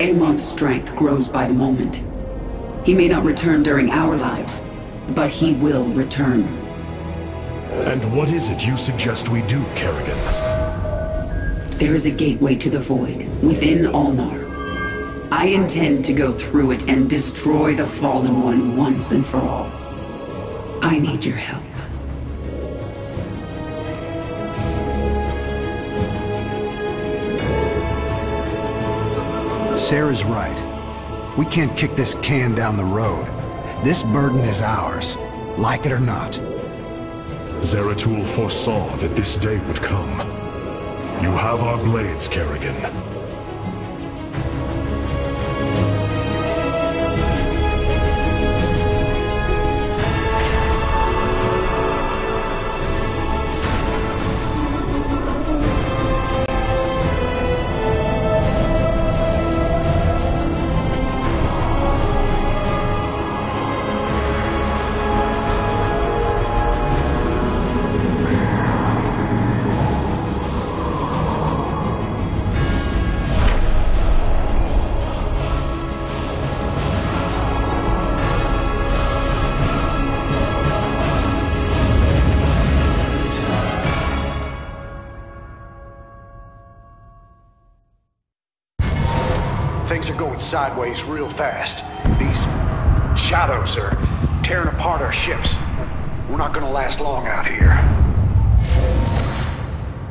Amon's strength grows by the moment. He may not return during our lives, but he will return. And what is it you suggest we do, Kerrigan? There is a gateway to the void, within Ulnar. I intend to go through it and destroy the Fallen One once and for all. I need your help. Sarah's right. We can't kick this can down the road. This burden is ours, like it or not. Zeratul foresaw that this day would come. You have our blades, Kerrigan. Things are going sideways real fast. These shadows are tearing apart our ships. We're not gonna last long out here.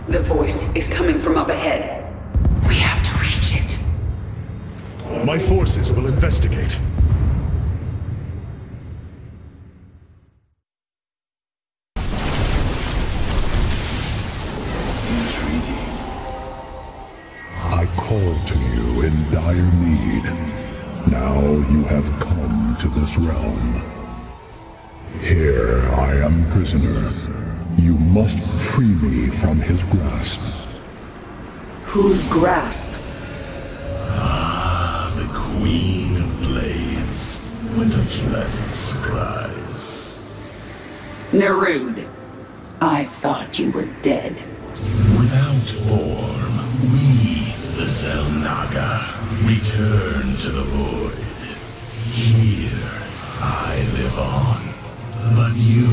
The voice is coming from up ahead. We have to reach it. My forces will investigate. I called to you in dire need. Now you have come to this realm. Here I am prisoner. You must free me from his grasp. Whose grasp? Ah, the Queen of Blades. What a pleasant surprise. Nerud. I thought you were dead. Without form, we, the Xel'Naga, return to the void. Here, I live on. But you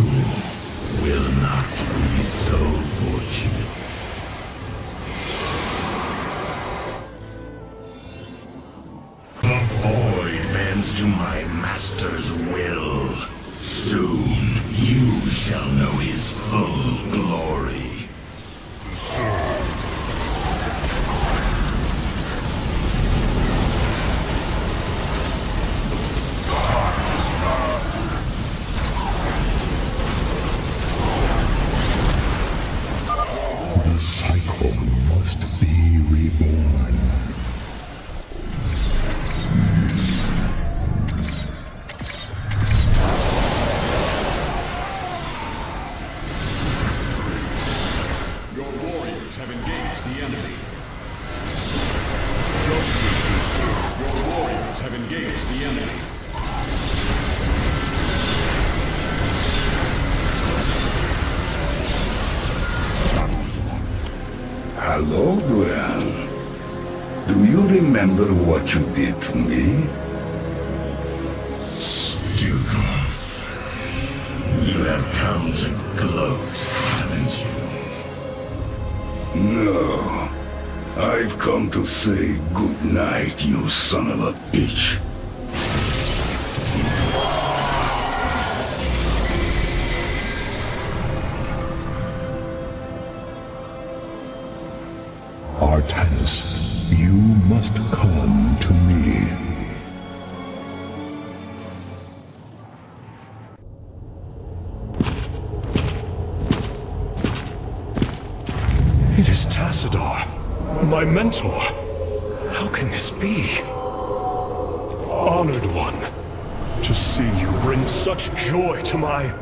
will not be so fortunate. The void bends to my master's will. Soon, you shall know his full glory. The cycle must be reborn. Your warriors have engaged the enemy. Juiciest. Your warriors have engaged the enemy. Hello, Duran. Do you remember what you did to me? Stukov, you have come to gloat, haven't you? No. I've come to say good night, you son of a bitch. Artanis, you must come to me. It is Tassadar, my mentor. How can this be? Honored one, to see you bring such joy to my...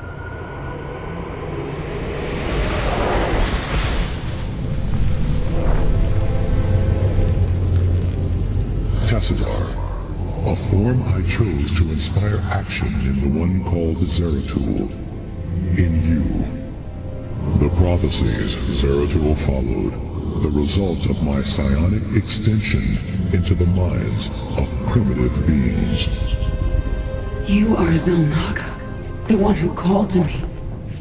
Tassadar, a form I chose to inspire action in the one called Zeratul. In you. The prophecies Zeratul followed, the result of my psionic extension into the minds of primitive beings. You are Xel'Naga, the one who called to me.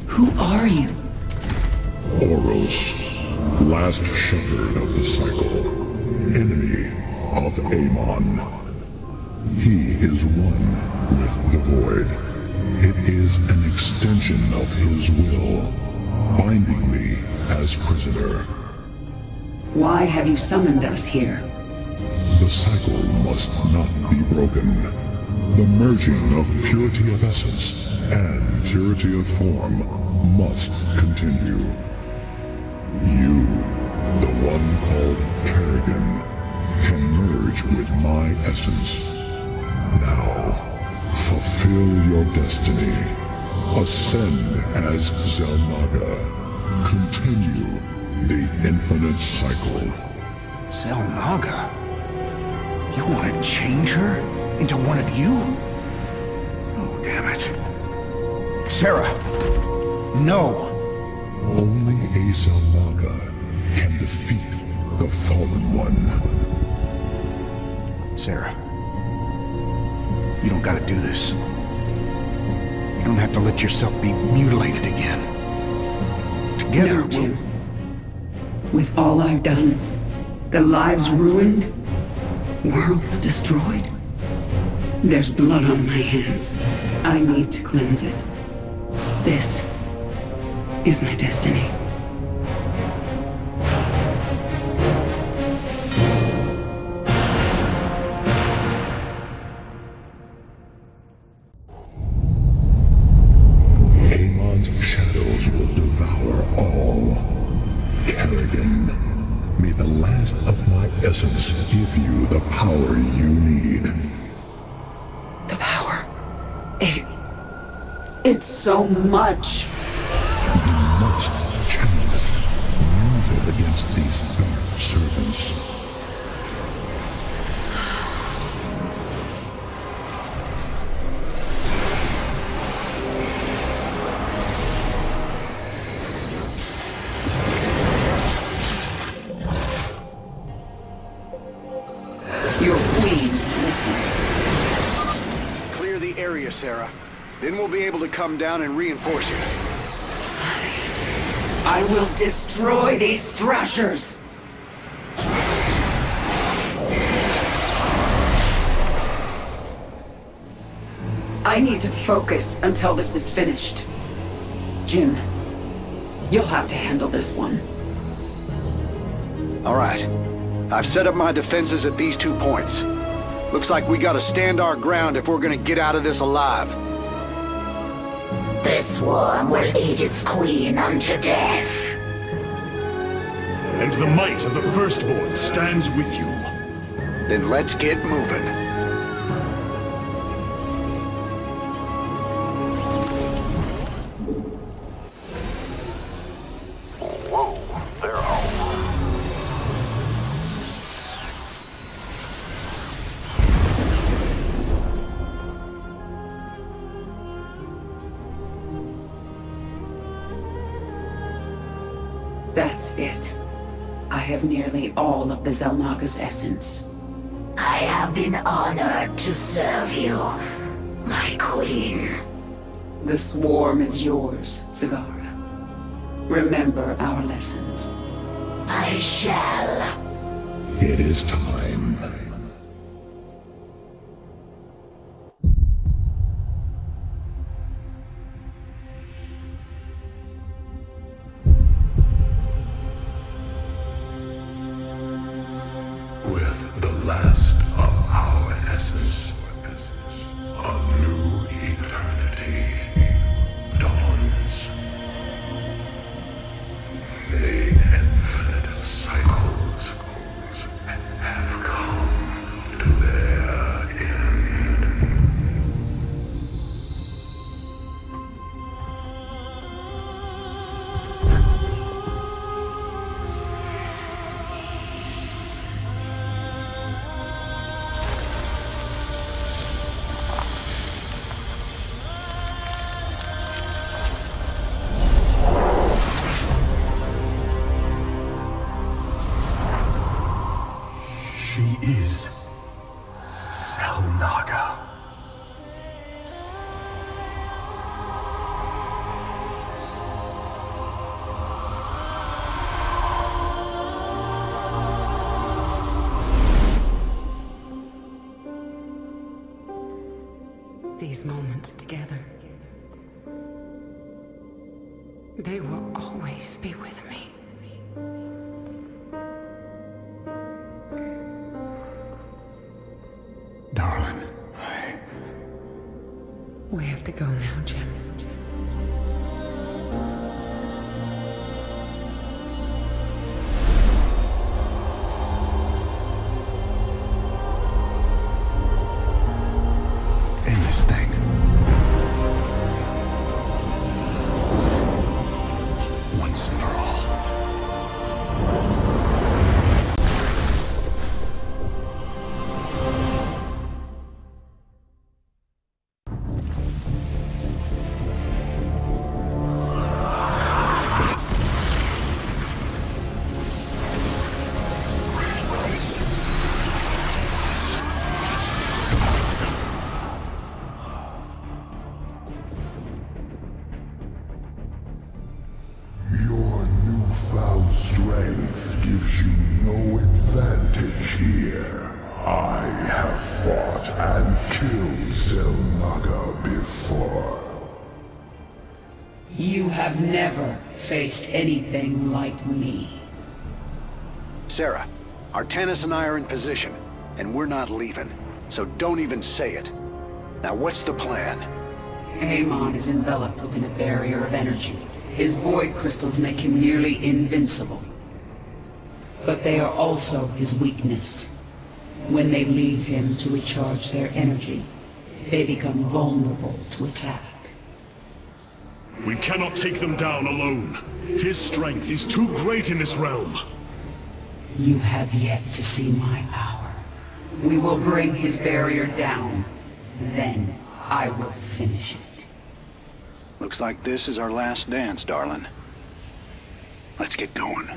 Who are you? Oros, last shepherd of the cycle, enemy of Amon. He is one with the void. It is an extension of his will, binding me as prisoner. Why have you summoned us here? The cycle must not be broken. The merging of purity of essence and purity of form must continue. You, the one called Kerrigan, can merge with my essence. Now, fulfill your destiny. Ascend as Xel'Naga. Continue the infinite cycle. Xel'Naga? You want to change her into one of you? Oh, damn it. Sarah! No! Only a Xel'Naga can defeat the Fallen One. Sarah. You don't gotta do this. You don't have to let yourself be mutilated again. Together, No, Jim. With all I've done, the lives ruined, worlds destroyed, there's blood on my hands. I need to cleanse it. This is my destiny. Amon's shadows will devour all. Kerrigan, may the last of my essence give you the power you need. The power. It's so much. You must channel it. Use it against these dark servants. Your queen listens. Clear the area, Sarah. Then we'll be able to come down and reinforce you. I will destroy these thrashers. I need to focus until this is finished. Jim, you'll have to handle this one. All right. I've set up my defenses at these 2 points. Looks like we gotta stand our ground if we're gonna get out of this alive. The swarm will eat its queen unto death. And the might of the Firstborn stands with you. Then let's get moving. Whoa, they're home. That's it. I have nearly all of the Xel'Naga's essence. I have been honored to serve you, my queen. The swarm is yours, Zagara. Remember our lessons. I shall. It is time. With the last of our essence, a new eternity dawns. The infinite cycles have come to their end. She is Selnaga. These moments together, they will always be with me. Darling. We have to go now, Jim. End this thing. Once and for all. Your newfound strength gives you no advantage here. I have fought and killed Selnaga before. You have never faced anything like me. Sarah, Artanis and I are in position, and we're not leaving. So don't even say it. Now what's the plan? Amon is enveloped within a barrier of energy. His void crystals make him nearly invincible. But they are also his weakness. When they leave him to recharge their energy, they become vulnerable to attack. We cannot take them down alone. His strength is too great in this realm. You have yet to see my power. We will bring his barrier down. Then I will finish it. Looks like this is our last dance, darling. Let's get going.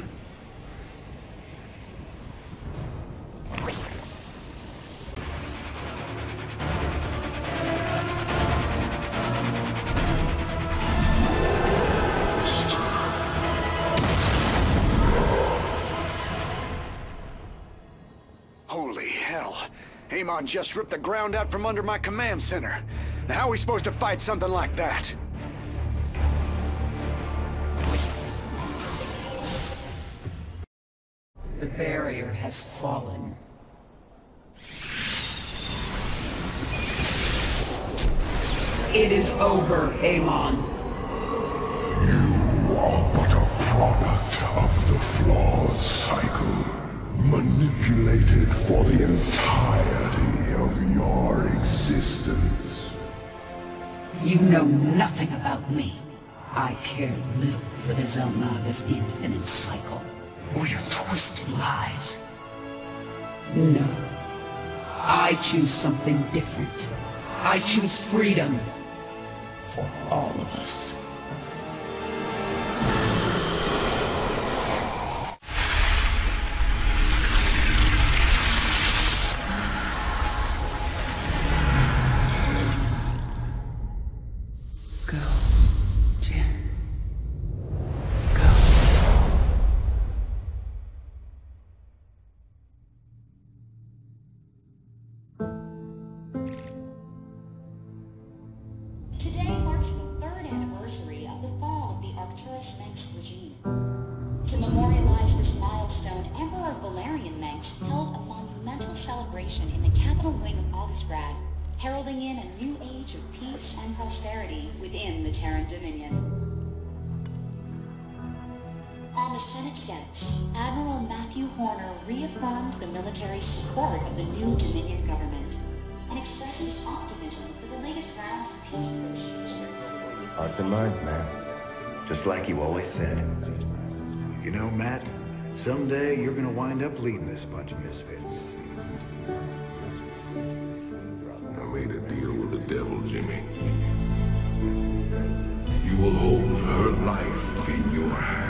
Holy hell. Amon just ripped the ground out from under my command center. Now how are we supposed to fight something like that? The barrier has fallen. It is over, Amon. You are but a product of the flawed cycle, manipulated for the entirety of your existence. You know nothing about me. I care little for the Zelnaga's infinite cycle, or your twisted lies. No. I choose something different. I choose freedom. For all of us. Go, Jim. Go. Today marks the third anniversary proclamation in the capital wing of Augustgrad, heralding in a new age of peace and prosperity within the Terran Dominion. On the Senate steps, Admiral Matthew Horner reaffirmed the military support of the new Dominion government and expressed his optimism for the latest rounds of peace negotiations. Hearts and minds, man. Just like you always said. You know, Matt, someday you're gonna wind up leading this bunch of misfits. I made a deal with the devil, Jimmy. You will hold her life in your hands.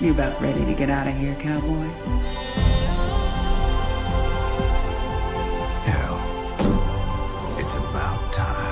You about ready to get out of here, cowboy? Hell, it's about time.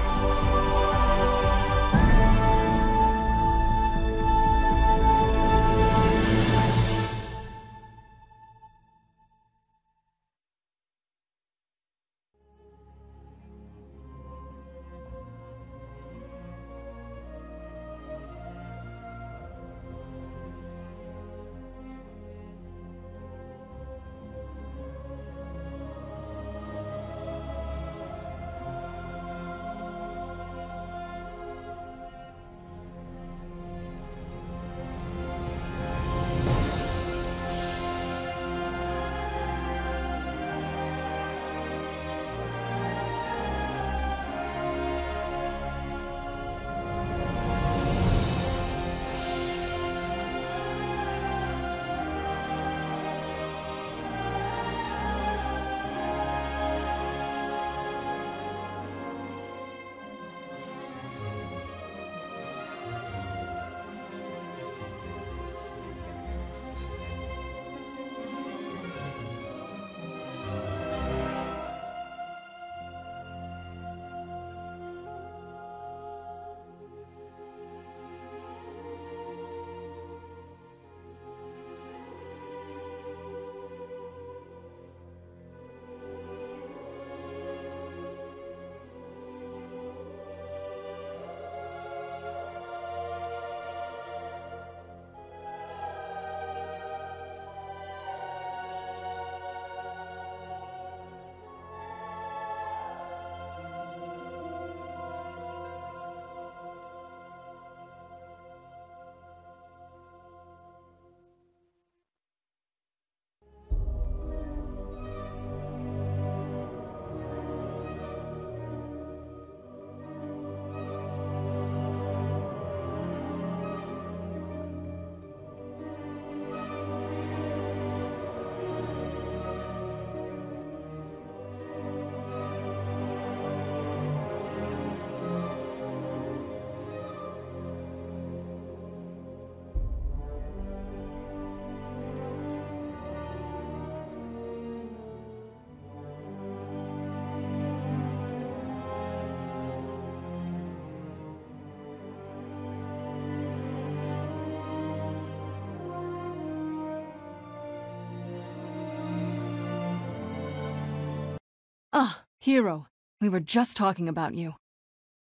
Ah, Hero. We were just talking about you.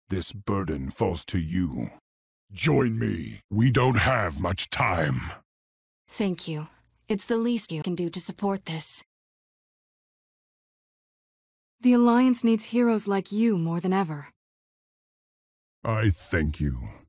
This burden falls to you. Join me. We don't have much time. Thank you. It's the least you can do to support this. The Alliance needs heroes like you more than ever. I thank you.